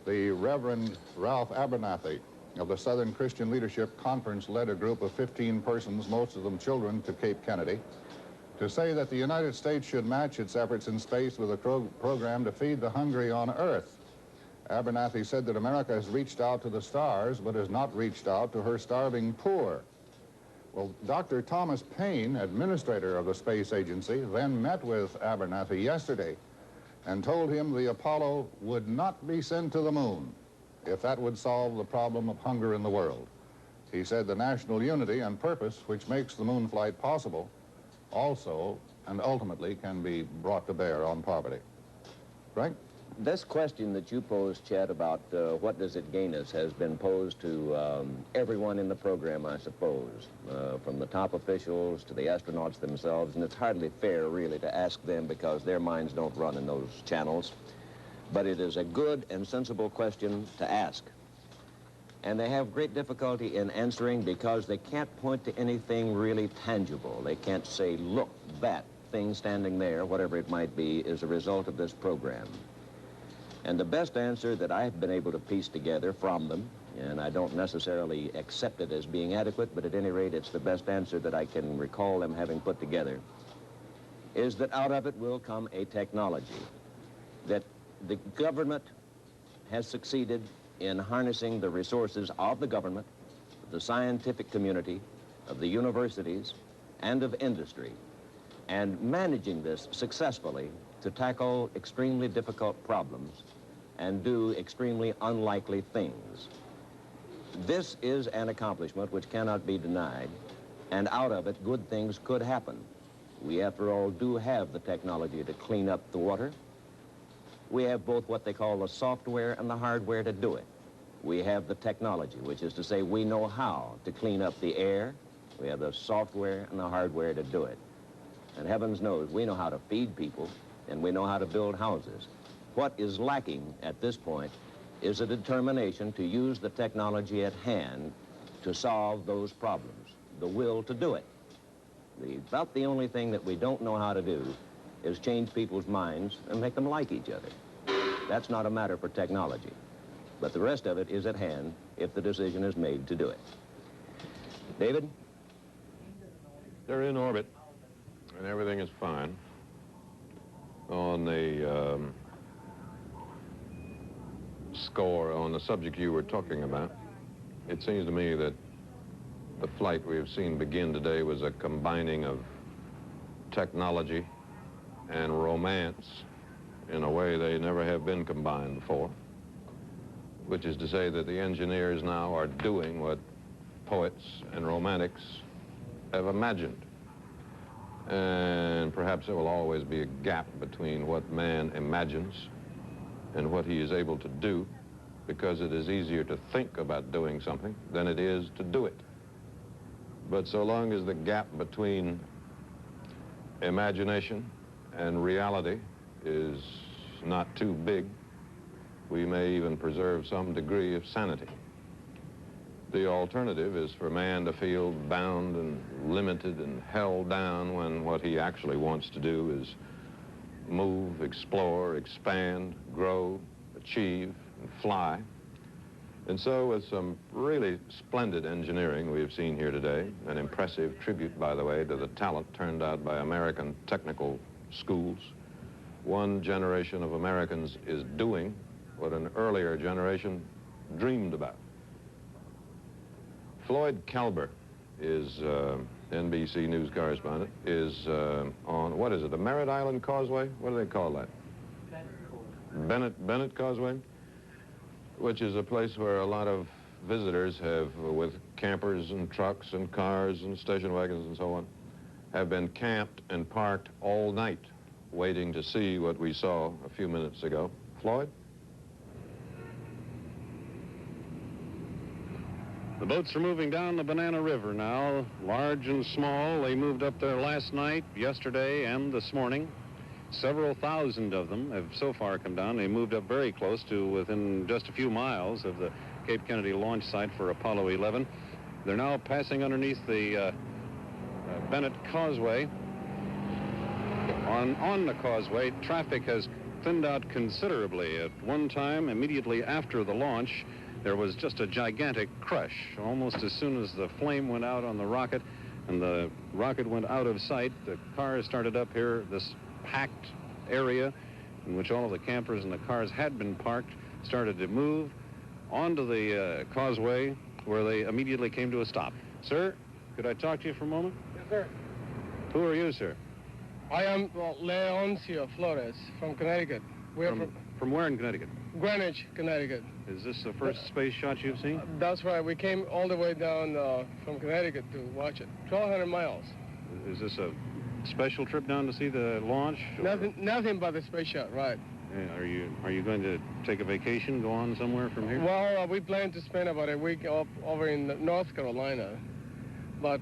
the Reverend Ralph Abernathy of the Southern Christian Leadership Conference led a group of 15 persons, most of them children, to Cape Kennedy, to say that the United States should match its efforts in space with a program to feed the hungry on Earth. Abernathy said that America has reached out to the stars, but has not reached out to her starving poor. Well, Dr. Thomas Paine, administrator of the space agency, then met with Abernathy yesterday and told him the Apollo would not be sent to the moon if that would solve the problem of hunger in the world. He said the national unity and purpose which makes the moon flight possible also and ultimately can be brought to bear on poverty. Frank? This question that you posed, Chet, about what does it gain us has been posed to everyone in the program, I suppose, from the top officials to the astronauts themselves, and it's hardly fair, really, to ask them because their minds don't run in those channels. But it is a good and sensible question to ask. And they have great difficulty in answering because they can't point to anything really tangible. They can't say, look, that thing standing there, whatever it might be, is a result of this program. And the best answer that I've been able to piece together from them, and I don't necessarily accept it as being adequate, but at any rate, it's the best answer that I can recall them having put together, is that out of it will come a technology, that the government has succeeded in harnessing the resources of the government, the scientific community, of the universities, and of industry, and managing this successfully to tackle extremely difficult problems and do extremely unlikely things. This is an accomplishment which cannot be denied, And out of it, good things could happen. We, after all, do have the technology to clean up the water. We have both what they call the software and the hardware to do it. We have the technology, which is to say we know how to clean up the air. We have the software and the hardware to do it. And heavens knows we know how to feed people and we know how to build houses. What is lacking at this point is a determination to use the technology at hand to solve those problems, the will to do it. About the only thing that we don't know how to do is change people's minds and make them like each other. That's not a matter for technology. But the rest of it is at hand if the decision is made to do it. David? They're in orbit, and everything is fine. On the score, on the subject you were talking about, it seems to me that the flight we have seen begin today was a combining of technology and romance in a way they never have been combined before, which is to say that the engineers now are doing what poets and romantics have imagined. And perhaps there will always be a gap between what man imagines and what he is able to do, because it is easier to think about doing something than it is to do it. But so long as the gap between imagination and reality is not too big, we may even preserve some degree of sanity. The alternative is for man to feel bound and limited and held down when what he actually wants to do is move, explore, expand, grow, achieve, and fly. And so with some really splendid engineering we have seen here today, an impressive tribute, by the way, to the talent turned out by American technical schools, one generation of Americans is doing what an earlier generation dreamed about. Floyd Kalber is NBC News correspondent, is on, what is it, the Merritt Island Causeway? What do they call that? Bennett Causeway, which is a place where a lot of visitors have, with campers and trucks and cars and station wagons and so on, have been camped and parked all night waiting to see what we saw a few minutes ago. Floyd? The boats are moving down the Banana River now, large and small. They moved up there last night, yesterday, and this morning. Several thousand of them have so far come down. They moved up very close to within just a few miles of the Cape Kennedy launch site for Apollo 11. They're now passing underneath the Bennett Causeway. On the causeway, traffic has thinned out considerably. At one time, immediately after the launch, there was just a gigantic crush. Almost as soon as the flame went out on the rocket and the rocket went out of sight, the cars started up here, this packed area in which all of the campers and the cars had been parked, started to move onto the causeway, where they immediately came to a stop. Sir, could I talk to you for a moment? Yes, sir. Who are you, sir? I am Leoncio Flores from Connecticut. We're from where in Connecticut? Greenwich, Connecticut. Is this the first space shot you've seen? That's right. We came all the way down from Connecticut to watch it. 1,200 miles. Is this a special trip down to see the launch? Nothing but the space shot, right. Are you going to take a vacation, go on somewhere from here? Well, we plan to spend about a week over in North Carolina, but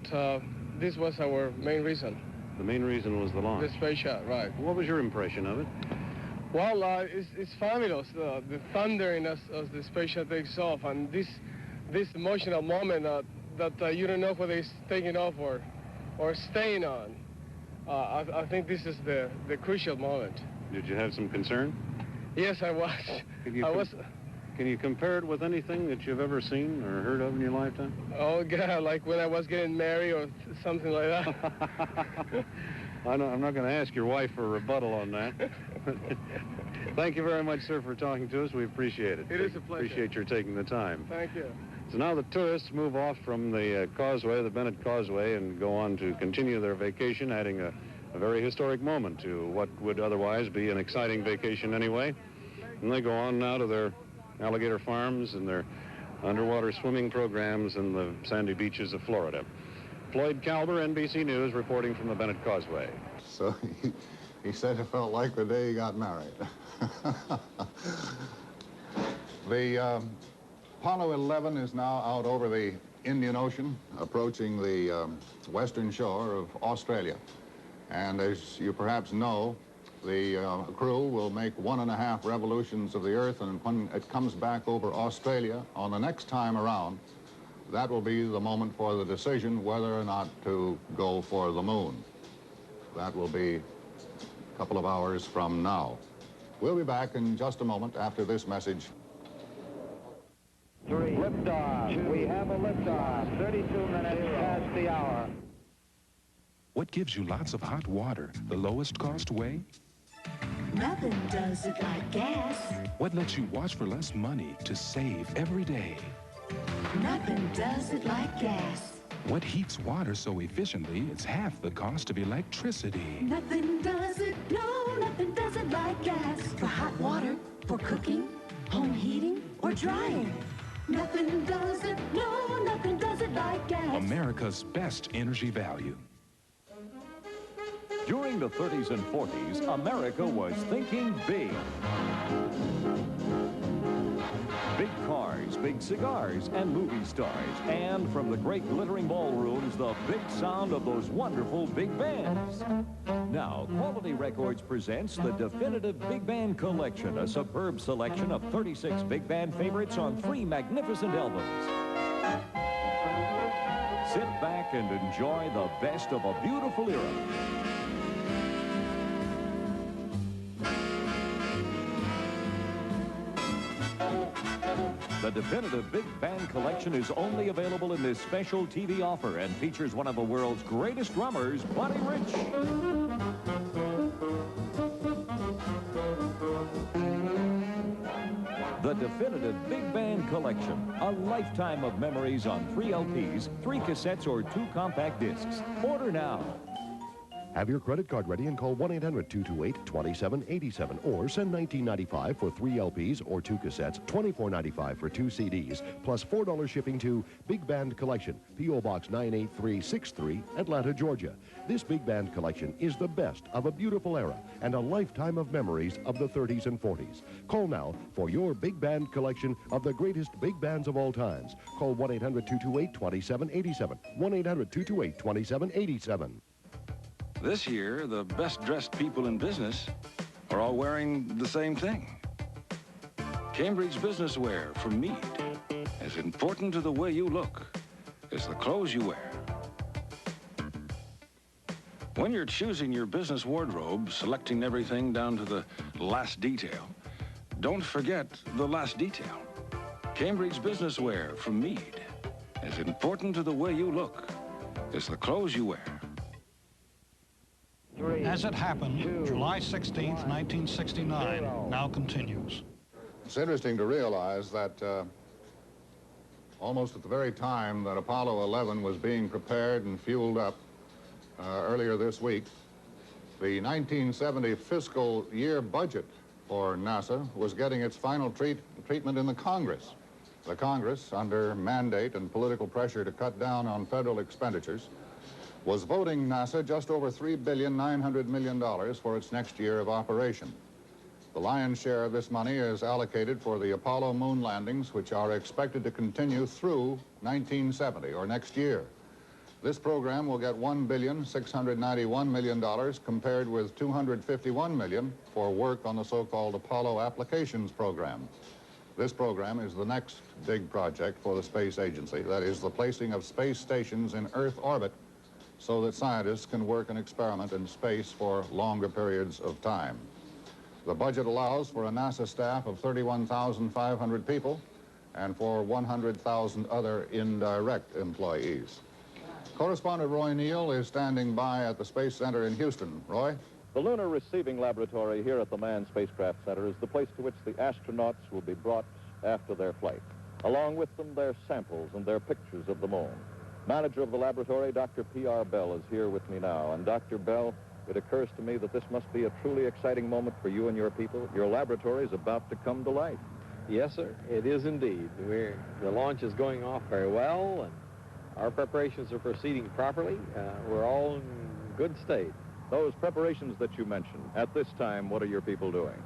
this was our main reason. The main reason was the launch? The space shot, right. What was your impression of it? Well, it's fabulous, the thundering as the space shot takes off, and this emotional moment that you don't know whether it's taking off or staying on. I think this is the crucial moment. Did you have some concern? Yes, I was. Can you compare it with anything that you've ever seen or heard of in your lifetime? Oh, God, like when I was getting married or something like that. I'm not going to ask your wife for a rebuttal on that. Thank you very much, sir, for talking to us. We appreciate it. It is a pleasure. Appreciate your taking the time. Thank you. So now the tourists move off from the causeway, the Bennett Causeway, and go on to continue their vacation, adding a very historic moment to what would otherwise be an exciting vacation anyway. And they go on now to their alligator farms and their underwater swimming programs in the sandy beaches of Florida. Floyd Calber, NBC News, reporting from the Bennett Causeway. So he said it felt like the day he got married. The Apollo 11 is now out over the Indian Ocean, approaching the western shore of Australia. And as you perhaps know, the crew will make 1.5 revolutions of the Earth, and when it comes back over Australia on the next time around, that will be the moment for the decision whether or not to go for the moon. That will be a couple of hours from now. We'll be back in just a moment after this message. 3. Liftoff. We have a liftoff. 32 minutes past the hour. What gives you lots of hot water, the lowest cost way? Nothing does it like gas. What lets you wash for less money to save every day? Nothing does it like gas. What heats water so efficiently it's half the cost of electricity? Nothing does it, no, nothing does it like gas. For hot water, for cooking, home heating, or drying. Nothing does it, no, nothing does it like gas. America's best energy value. During the 30s and 40s, America was thinking big. Big cars, big cigars, and movie stars. And from the great glittering ballrooms, the big sound of those wonderful big bands. Now, Quality Records presents the definitive Big Band Collection, a superb selection of 36 big band favorites on 3 magnificent albums. Sit back and enjoy the best of a beautiful era. The definitive Big Band Collection is only available in this special TV offer and features one of the world's greatest drummers, Buddy Rich. The definitive Big Band Collection, a lifetime of memories on 3 LPs, 3 cassettes, or 2 compact discs. Order now. Have your credit card ready and call 1-800-228-2787 or send $19.95 for 3 LPs or 2 cassettes, $24.95 for 2 CDs, plus $4 shipping to Big Band Collection, P.O. Box 98363, Atlanta, Georgia. This Big Band Collection is the best of a beautiful era and a lifetime of memories of the 30s and 40s. Call now for your Big Band Collection of the greatest big bands of all times. Call 1-800-228-2787, 1-800-228-2787. This year, the best-dressed people in business are all wearing the same thing. Cambridge business wear from Meade. As important to the way you look as the clothes you wear. When you're choosing your business wardrobe, selecting everything down to the last detail, don't forget the last detail. Cambridge business wear from Meade. As important to the way you look as the clothes you wear. As it happened, July 16th, 1969 now continues. It's interesting to realize that almost at the very time that Apollo 11 was being prepared and fueled up earlier this week, the 1970 fiscal year budget for NASA was getting its final treatment in the Congress. The Congress, under mandate and political pressure to cut down on federal expenditures, was voting NASA just over $3.9 billion for its next year of operation. The lion's share of this money is allocated for the Apollo moon landings, which are expected to continue through 1970, or next year. This program will get $1.691 billion compared with $251 million for work on the so-called Apollo Applications Program. This program is the next big project for the space agency, that is the placing of space stations in Earth orbit so that scientists can work and experiment in space for longer periods of time. The budget allows for a NASA staff of 31,500 people and for 100,000 other indirect employees. Correspondent Roy Neal is standing by at the Space Center in Houston. Roy? The Lunar Receiving Laboratory here at the Manned Spacecraft Center is the place to which the astronauts will be brought after their flight. Along with them, their samples and their pictures of the moon. Manager of the laboratory, Dr. P.R. Bell, is here with me now. And Dr. Bell, it occurs to me that this must be a truly exciting moment for you and your people. Your laboratory is about to come to life. Yes, sir. It is indeed. The launch is going off very well, and Our preparations are proceeding properly. We're all in good state. Those preparations that you mentioned, at this time, what are your people doing?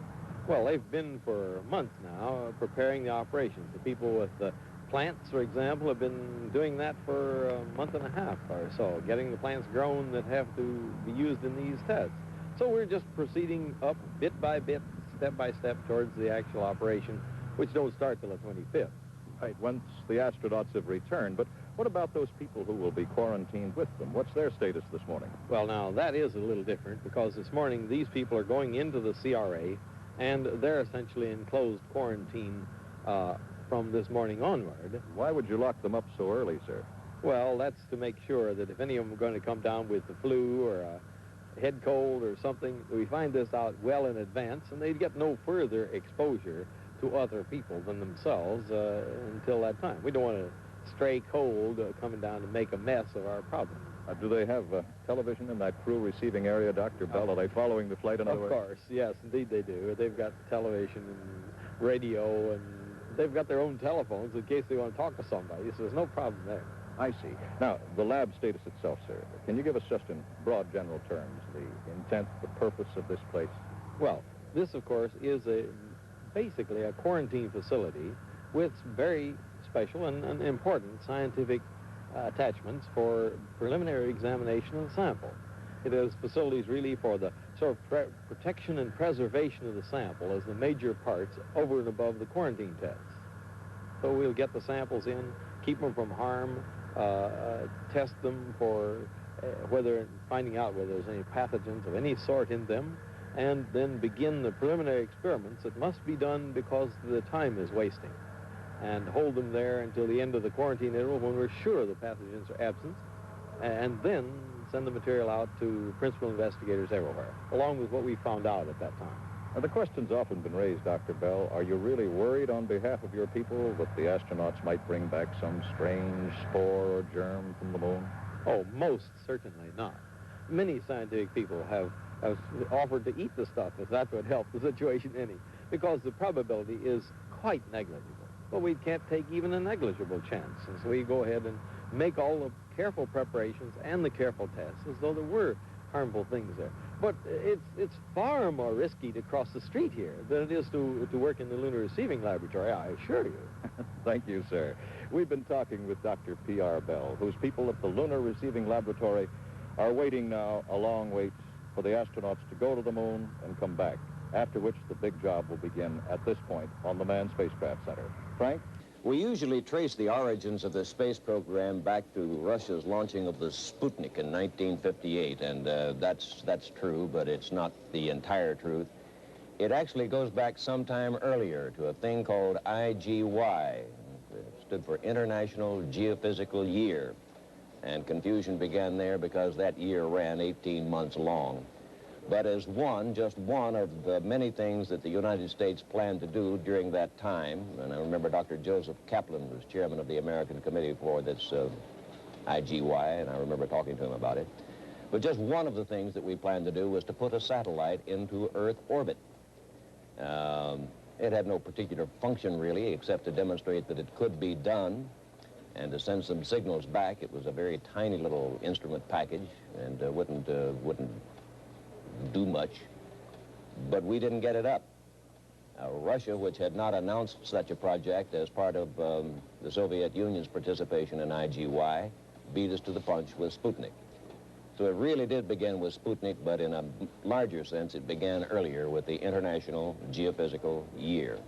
Well, they've been for months now preparing the operations. The people with the plants, for example, have been doing that for a month and a half or so, getting the plants grown that have to be used in these tests. So we're just proceeding up bit by bit, step by step towards the actual operation, which don't start till the 25th. Right, once the astronauts have returned, but what about those people who will be quarantined with them? What's their status this morning? Well, now, that is a little different because this morning these people are going into the CRA and they're essentially in closed quarantine from this morning onward. Why would you lock them up so early, sir? Well, that's to make sure that if any of them are going to come down with the flu or a head cold or something, we find this out well in advance and they'd get no further exposure to other people than themselves until that time. We don't want a stray cold coming down to make a mess of our problem. Do they have television in that crew receiving area, Dr. Bell? Are they following the flight in other words? Of course, yes, indeed they do. They've got television and radio, and they've got their own telephones in case they want to talk to somebody, so there's no problem there. I see. Now, the lab status itself, sir, can you give us just in broad general terms the intent, the purpose of this place? Well, this, of course, is basically a quarantine facility with very special and important scientific attachments for preliminary examination of the sample. It has facilities really for the sort of protection and preservation of the sample as the major parts over and above the quarantine tests. So we'll get the samples in, keep them from harm, test them for finding out whether there's any pathogens of any sort in them, and then begin the preliminary experiments that must be done because the time is wasting, and hold them there until the end of the quarantine interval when we're sure the pathogens are absent, and then send the material out to principal investigators everywhere, along with what we found out at that time. Now, the question's often been raised, Dr. Bell. Are you really worried on behalf of your people that the astronauts might bring back some strange spore or germ from the moon? Oh, most certainly not. Many scientific people have offered to eat the stuff if that would help the situation any, because the probability is quite negligible. But we can't take even a negligible chance, and so we go ahead and make all the careful preparations and the careful tests as though there were harmful things there. But it's far more risky to cross the street here than it is to work in the Lunar Receiving Laboratory, I assure you. Thank you, sir. We've been talking with Dr. P.R. Bell, whose people at the Lunar Receiving Laboratory are waiting now a long wait for the astronauts to go to the moon and come back, after which the big job will begin at this point on the Manned Spacecraft Center. Frank? We usually trace the origins of the space program back to Russia's launching of the Sputnik in 1958, and that's true, but it's not the entire truth. It actually goes back sometime earlier to a thing called IGY. It stood for International Geophysical Year, and confusion began there because that year ran 18 months long. But as just one of the many things that the United States planned to do during that time, and I remember Dr. Joseph Kaplan was chairman of the American Committee for this IGY, and I remember talking to him about it. But just one of the things that we planned to do was to put a satellite into Earth orbit. It had no particular function, really, except to demonstrate that it could be done and to send some signals back. It was a very tiny little instrument package and wouldn't do much, but we didn't get it up. Russia, which had not announced such a project as part of the Soviet Union's participation in IGY, beat us to the punch with Sputnik. So it really did begin with Sputnik, but in a larger sense, it began earlier with the International Geophysical Year.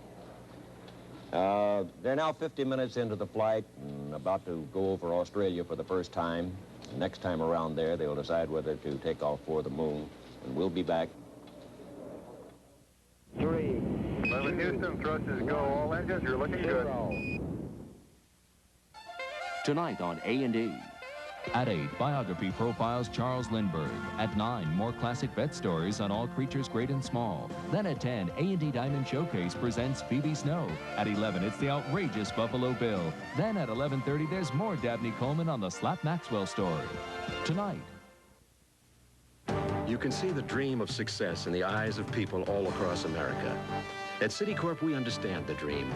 They're now 50 minutes into the flight and about to go over Australia for the first time. Next time around there, they'll decide whether to take off for the moon. And we'll be back. 3. 11 Houston, thrusters go. All engines, you're looking good. Tonight on A&E. At 8, biography profiles Charles Lindbergh. At 9, more classic vet stories on all creatures great and small. Then at 10, A&E Diamond Showcase presents Phoebe Snow. At 11, it's the outrageous Buffalo Bill. Then at 11:30, there's more Dabney Coleman on the Slap Maxwell story. Tonight. You can see the dream of success in the eyes of people all across America. At Citicorp, we understand the dream.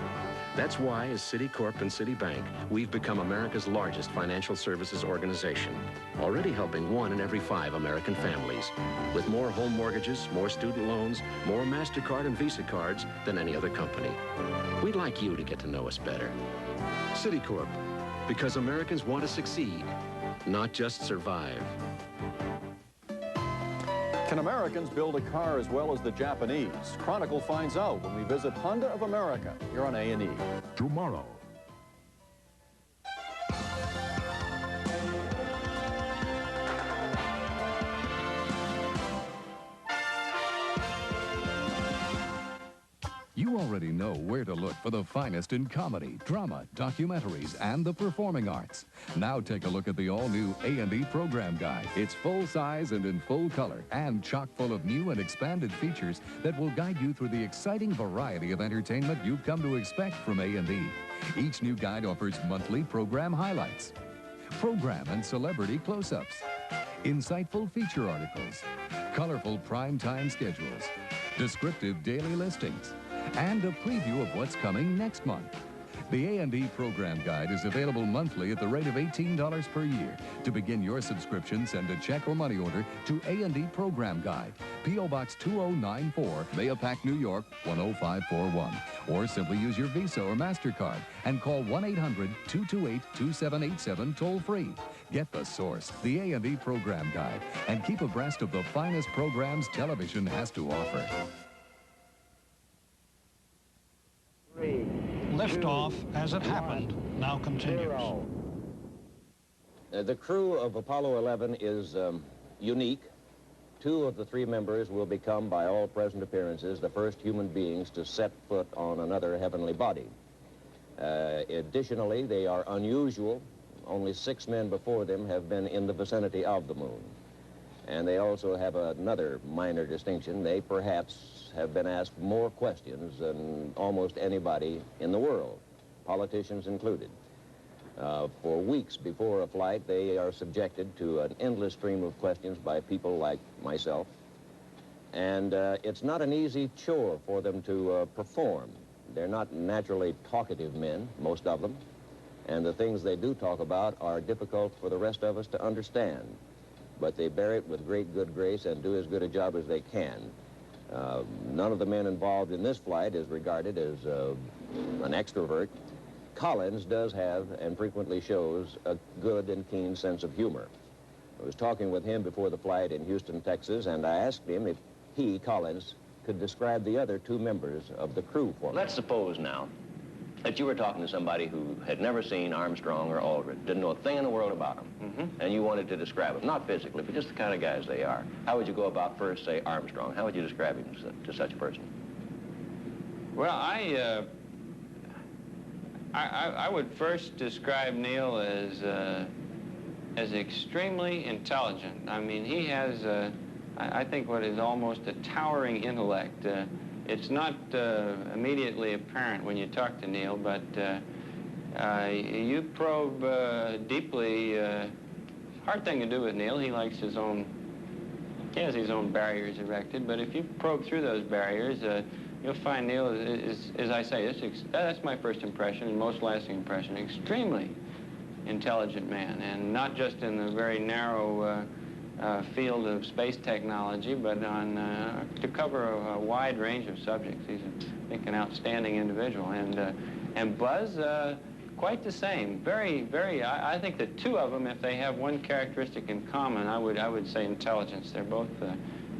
That's why, as Citicorp and Citibank, we've become America's largest financial services organization, already helping 1 in every 5 American families, with more home mortgages, more student loans, more MasterCard and Visa cards than any other company. We'd like you to get to know us better. Citicorp, because Americans want to succeed, not just survive. Can Americans build a car as well as the Japanese? Chronicle finds out when we visit Honda of America here on A&E. Tomorrow. You already know where to look for the finest in comedy, drama, documentaries, and the performing arts. Now take a look at the all-new A&E Program Guide. It's full-size and in full color, and chock full of new and expanded features that will guide you through the exciting variety of entertainment you've come to expect from A&E. Each new guide offers monthly program highlights, program and celebrity close-ups, insightful feature articles, colorful prime-time schedules, descriptive daily listings, and a preview of what's coming next month. The A&E Program Guide is available monthly at the rate of $18 per year. To begin your subscription, send a check or money order to A&E Program Guide, P.O. Box 2094, Mahopac, New York, 10541. Or simply use your Visa or MasterCard and call 1-800-228-2787 toll-free. Get the source, the A&E Program Guide, and keep abreast of the finest programs television has to offer. Liftoff, as it happened, now continues. The crew of Apollo 11 is unique. 2 of the 3 members will become, by all present appearances, the first human beings to set foot on another heavenly body. Additionally, they are unusual. Only 6 men before them have been in the vicinity of the moon. And they also have another minor distinction. They perhaps have been asked more questions than almost anybody in the world, politicians included. For weeks before a flight, they are subjected to an endless stream of questions by people like myself. And it's not an easy chore for them to perform. They're not naturally talkative men, most of them. And the things they do talk about are difficult for the rest of us to understand. But they bear it with great good grace and do as good a job as they can. None of the men involved in this flight is regarded as an extrovert. Collins does have and frequently shows a good and keen sense of humor. I was talking with him before the flight in Houston, Texas, and I asked him if he, Collins, could describe the other 2 members of the crew for me. Let's suppose now that you were talking to somebody who had never seen Armstrong or Aldrin, didn't know a thing in the world about them, and you wanted to describe them, not physically, but just the kind of guys they are. How would you go about first, say, Armstrong? How would you describe him to such a person? Well, I would first describe Neil as extremely intelligent. I mean, he has, I think, what is almost a towering intellect. It's not immediately apparent when you talk to Neil, but you probe deeply. Hard thing to do with Neil. He likes his own, he has his own barriers erected, but if you probe through those barriers, you'll find Neil is, as I say, that's my first impression and most lasting impression, extremely intelligent man, and not just in the very narrow field of space technology, but to cover a wide range of subjects. He's, I think, an outstanding individual. And Buzz, quite the same. I think the 2 of them, if they have one characteristic in common, I would say intelligence. They're both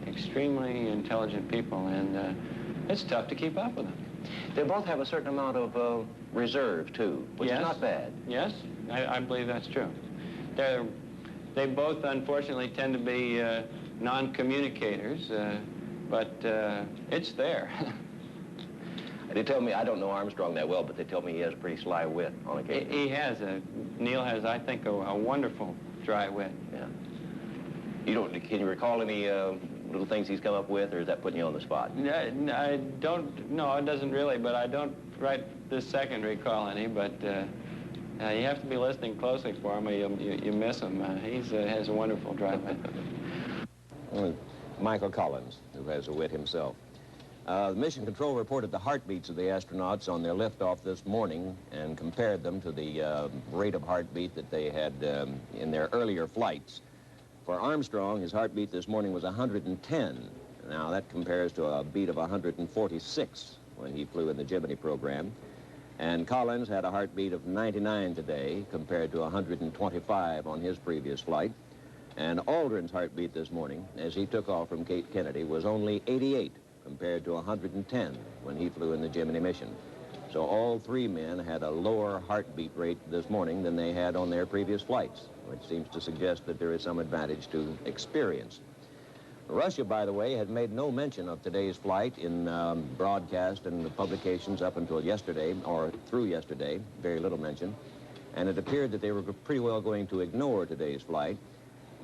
extremely intelligent people, and it's tough to keep up with them. They both have a certain amount of reserve, too, which is not bad. Yes, I believe that's true. They both, unfortunately, tend to be non-communicators, but it's there. They tell me, I don't know Armstrong that well, but they tell me he has a pretty sly wit on occasion. He has. Neil has, I think, a wonderful dry wit. Yeah. Can you recall any little things he's come up with, or is that putting you on the spot? I don't, no, it doesn't really, but I don't right this second recall any, but you have to be listening closely for him, or you miss him. He has a wonderful dry wit. Michael Collins, who has a wit himself. The Mission Control reported the heartbeats of the astronauts on their liftoff this morning and compared them to the rate of heartbeat that they had in their earlier flights. For Armstrong, his heartbeat this morning was 110. Now, that compares to a beat of 146 when he flew in the Gemini program. And Collins had a heartbeat of 99 today compared to 125 on his previous flight. And Aldrin's heartbeat this morning, as he took off from Cape Kennedy, was only 88 compared to 110 when he flew in the Gemini mission. So all three men had a lower heartbeat rate this morning than they had on their previous flights, which seems to suggest that there is some advantage to experience. Russia, by the way, had made no mention of today's flight in broadcast and the publications up until yesterday, or through yesterday, very little mention. And it appeared that they were pretty well going to ignore today's flight.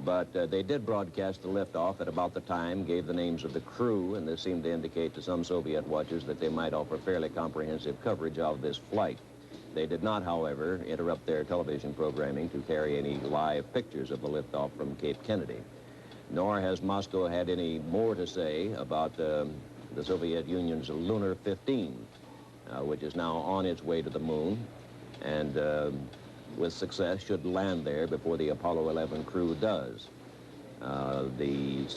But they did broadcast the liftoff at about the time, gave the names of the crew, and this seemed to indicate to some Soviet watchers that they might offer fairly comprehensive coverage of this flight. They did not, however, interrupt their television programming to carry any live pictures of the liftoff from Cape Kennedy. Nor has Moscow had any more to say about the Soviet Union's Lunar 15, which is now on its way to the moon, and with success should land there before the Apollo 11 crew does. The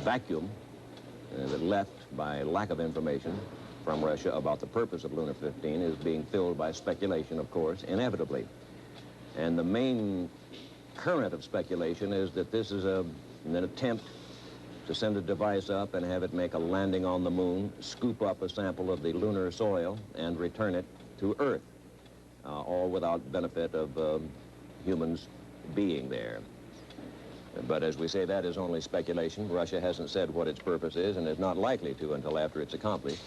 vacuum that left by lack of information from Russia about the purpose of Lunar 15 is being filled by speculation, of course, inevitably. And the main current of speculation is that this is an attempt to send a device up and have it make a landing on the moon, scoop up a sample of the lunar soil, and return it to Earth, all without benefit of humans being there. But as we say, that is only speculation. Russia hasn't said what its purpose is and is not likely to until after it's accomplished.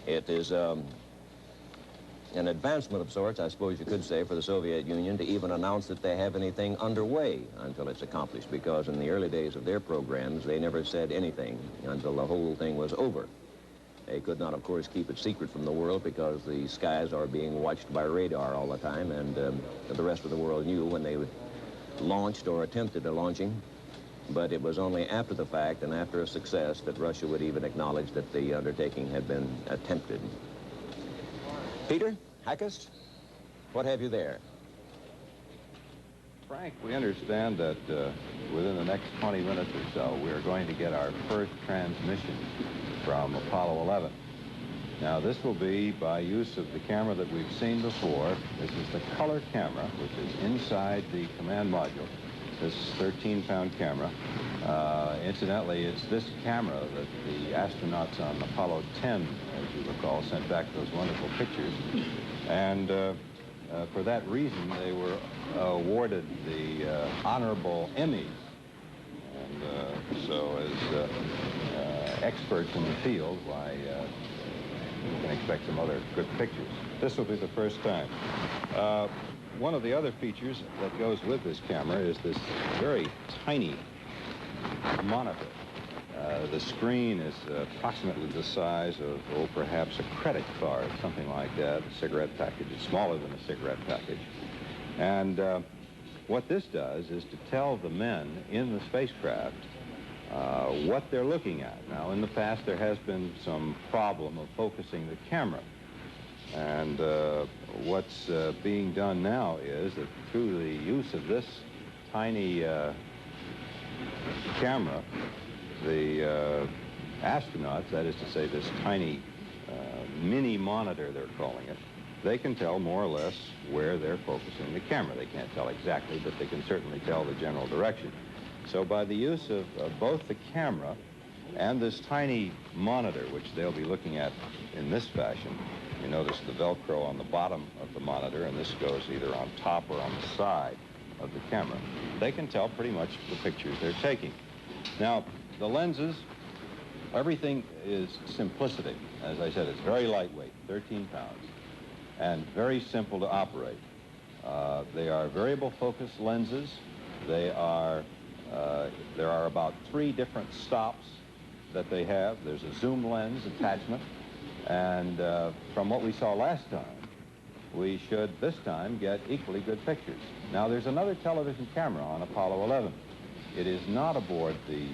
It is an advancement of sorts, I suppose you could say, for the Soviet Union to even announce that they have anything underway until it's accomplished, because in the early days of their programs, they never said anything until the whole thing was over. They could not, of course, keep it secret from the world because the skies are being watched by radar all the time, and the rest of the world knew when they launched or attempted a launching. But it was only after the fact and after a success that Russia would even acknowledge that the undertaking had been attempted. Peter, Hackus, what have you there? Frank, we understand that within the next 20 minutes or so, we are going to get our first transmission from Apollo 11. Now, this will be by use of the camera that we've seen before. This is the color camera, which is inside the command module. This 13-pound camera. Incidentally, it's this camera that the astronauts on Apollo 10, as you recall, sent back those wonderful pictures. And for that reason, they were awarded the honorable Emmy. And so as experts in the field, why, you can expect some other good pictures. This will be the first time. One of the other features that goes with this camera is this very tiny monitor. The screen is approximately the size of, oh, perhaps a credit card, something like that. A cigarette package is smaller than a cigarette package. And what this does is to tell the men in the spacecraft what they're looking at. Now, in the past, there has been some problem of focusing the camera. And what's being done now is that through the use of this tiny camera, the astronauts, that is to say this tiny mini monitor, they're calling it, they can tell more or less where they're focusing the camera. They can't tell exactly, but they can certainly tell the general direction. So by the use of both the camera and this tiny monitor, which they'll be looking at in this fashion, you notice the Velcro on the bottom of the monitor, and this goes either on top or on the side of the camera. They can tell pretty much the pictures they're taking. Now, the lenses, everything is simplicity. As I said, it's very lightweight, 13 pounds, and very simple to operate. They are variable focus lenses. They are, there are about 3 different stops that they have. There's a zoom lens attachment. And from what we saw last time, we should this time get equally good pictures. Now, there's another television camera on Apollo 11. It is not aboard the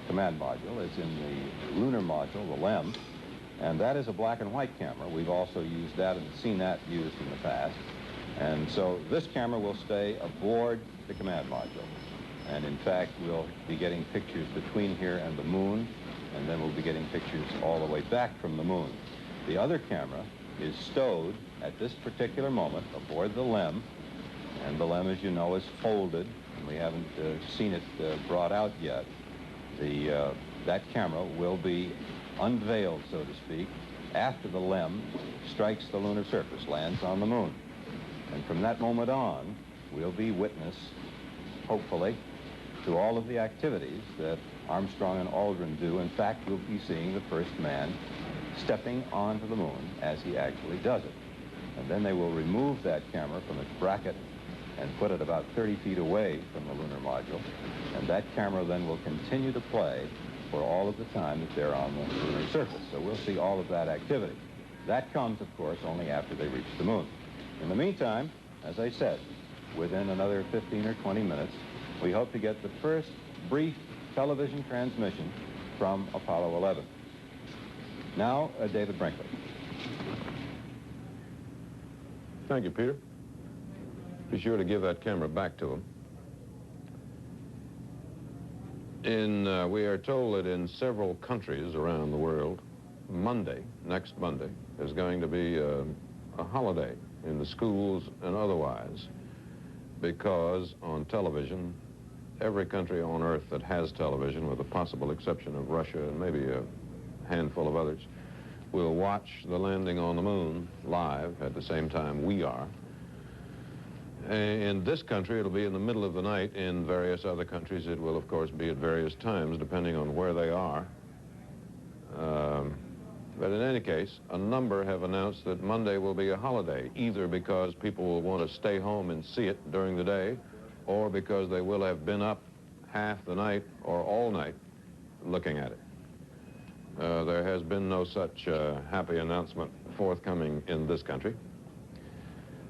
command module is in the lunar module, the LEM, and that is a black and white camera. We've also used that and seen that used in the past. And so this camera will stay aboard the command module. And in fact, we'll be getting pictures between here and the moon, and then we'll be getting pictures all the way back from the moon. The other camera is stowed at this particular moment aboard the LEM, and the LEM, as you know, is folded, and we haven't seen it brought out yet. That camera will be unveiled, so to speak, after the LEM strikes the lunar surface, lands on the moon. And from that moment on, we'll be witness, hopefully, to all of the activities that Armstrong and Aldrin do. In fact, we'll be seeing the first man stepping onto the moon as he actually does it. And then they will remove that camera from its bracket and put it about 30 feet away from the lunar module. And that camera then will continue to play for all of the time that they're on the lunar surface. So we'll see all of that activity. That comes, of course, only after they reach the moon. In the meantime, as I said, within another 15 or 20 minutes, we hope to get the first brief television transmission from Apollo 11. Now, David Brinkley. Thank you, Peter. Be sure to give that camera back to him. We are told that in several countries around the world, Monday, next Monday, is going to be a holiday in the schools and otherwise, because on television, every country on Earth that has television, with the possible exception of Russia and maybe a handful of others, will watch the landing on the moon live at the same time we are. In this country, it'll be in the middle of the night. In various other countries, it will, of course, be at various times, depending on where they are. But in any case, a number have announced that Monday will be a holiday, either because people will want to stay home and see it during the day, or because they will have been up half the night or all night looking at it. There has been no such happy announcement forthcoming in this country.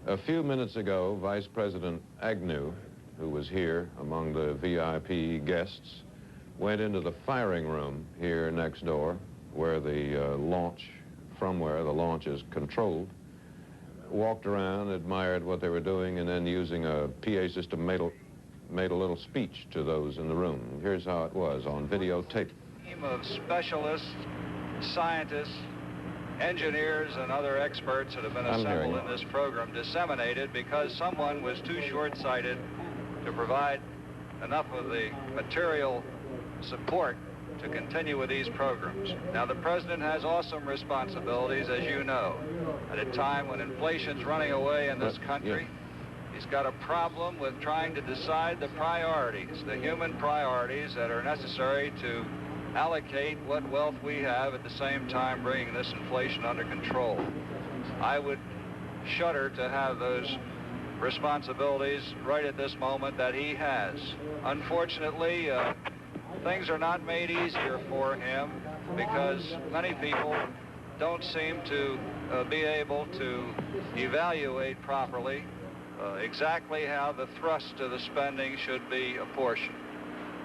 A few minutes ago, Vice President Agnew, who was here among the VIP guests, went into the firing room here next door, where the launch is controlled, walked around, admired what they were doing, and then using a PA system made a little speech to those in the room. Here's how it was on videotape. Team of specialists, scientists, engineers, and other experts that have been assembled in this program disseminated because someone was too short-sighted to provide enough of the material support to continue with these programs. Now, the president has awesome responsibilities, as you know, at a time when inflation's running away in this country. He's got a problem with trying to decide the priorities, the human priorities that are necessary to allocate what wealth we have, at the same time bringing this inflation under control. I would shudder to have those responsibilities right at this moment that he has. Unfortunately, things are not made easier for him because many people don't seem to be able to evaluate properly exactly how the thrust of the spending should be apportioned.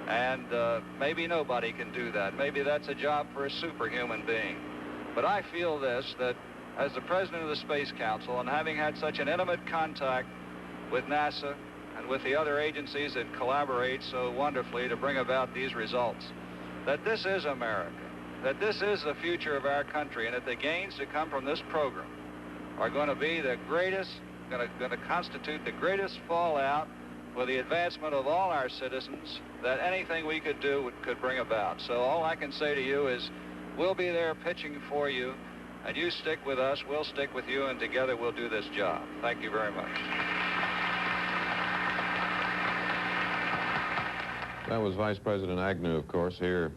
And maybe nobody can do that. Maybe that's a job for a superhuman being. But I feel this, that as the president of the Space Council, and having had such an intimate contact with NASA and with the other agencies that collaborate so wonderfully to bring about these results, that this is America, that this is the future of our country, and that the gains to come from this program are going to be the greatest, going to constitute the greatest fallout for the advancement of all our citizens that anything we could do could bring about. So all I can say to you is we'll be there pitching for you, and you stick with us, we'll stick with you, and together we'll do this job. Thank you very much. That was Vice President Agnew, of course, here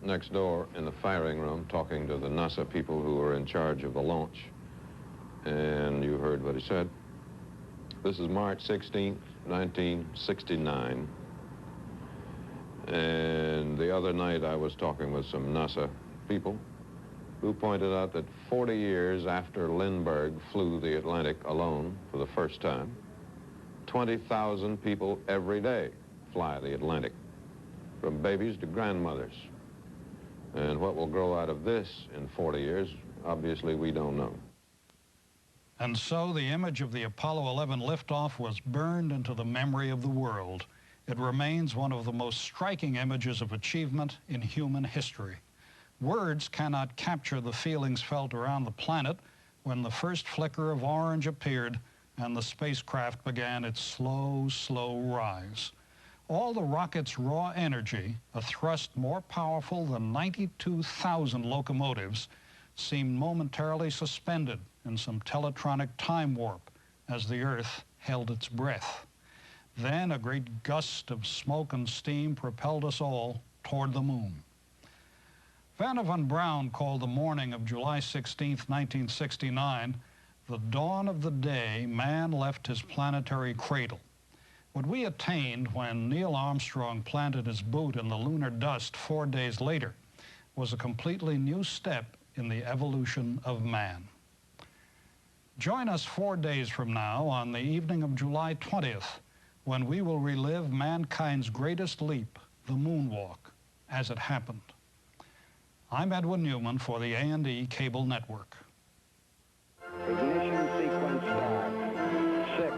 next door in the firing room, talking to the NASA people who were in charge of the launch. And you heard what he said. This is March 16th, 1969. And the other night I was talking with some NASA people who pointed out that 40 years after Lindbergh flew the Atlantic alone for the first time, 20,000 people every day fly the Atlantic. from babies to grandmothers. And what will grow out of this in 40 years, obviously we don't know. And so the image of the Apollo 11 liftoff was burned into the memory of the world. It remains one of the most striking images of achievement in human history. Words cannot capture the feelings felt around the planet when the first flicker of orange appeared and the spacecraft began its slow, slow rise. All the rocket's raw energy, a thrust more powerful than 92,000 locomotives, seemed momentarily suspended in some teletronic time warp as the Earth held its breath. Then a great gust of smoke and steam propelled us all toward the moon. Vanna von Braun called the morning of July 16, 1969, the dawn of the day man left his planetary cradle. What we attained when Neil Armstrong planted his boot in the lunar dust 4 days later was a completely new step in the evolution of man. Join us 4 days from now on the evening of July 20th, when we will relive mankind's greatest leap, the moonwalk, as it happened. I'm Edwin Newman for the A&E Cable Network. Ignition sequence start. 6,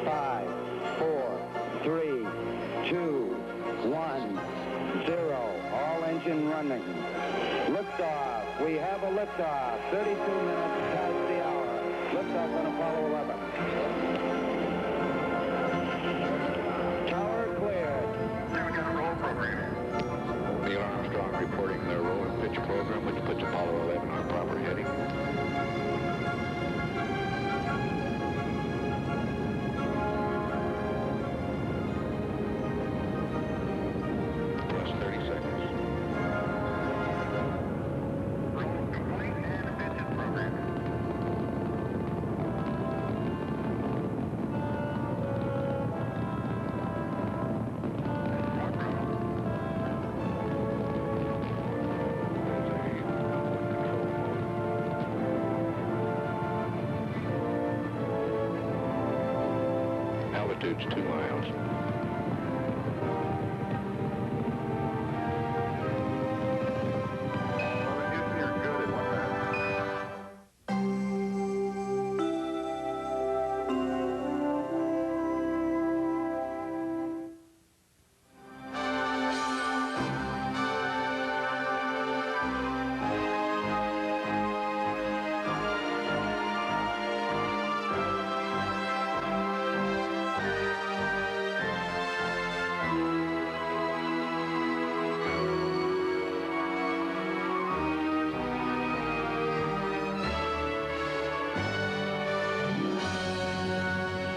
5, 4, 3, 2, 1, 0. All engine running. Liftoff. We have a liftoff. 32 minutes past the hour. Liftoff on Apollo 11. Tower cleared. Roll program. Neil Armstrong reporting their roll and pitch program, which puts Apollo 11 on proper heading. Plus 30 seconds. Roll complete and ignition program. Altitude's 2 miles.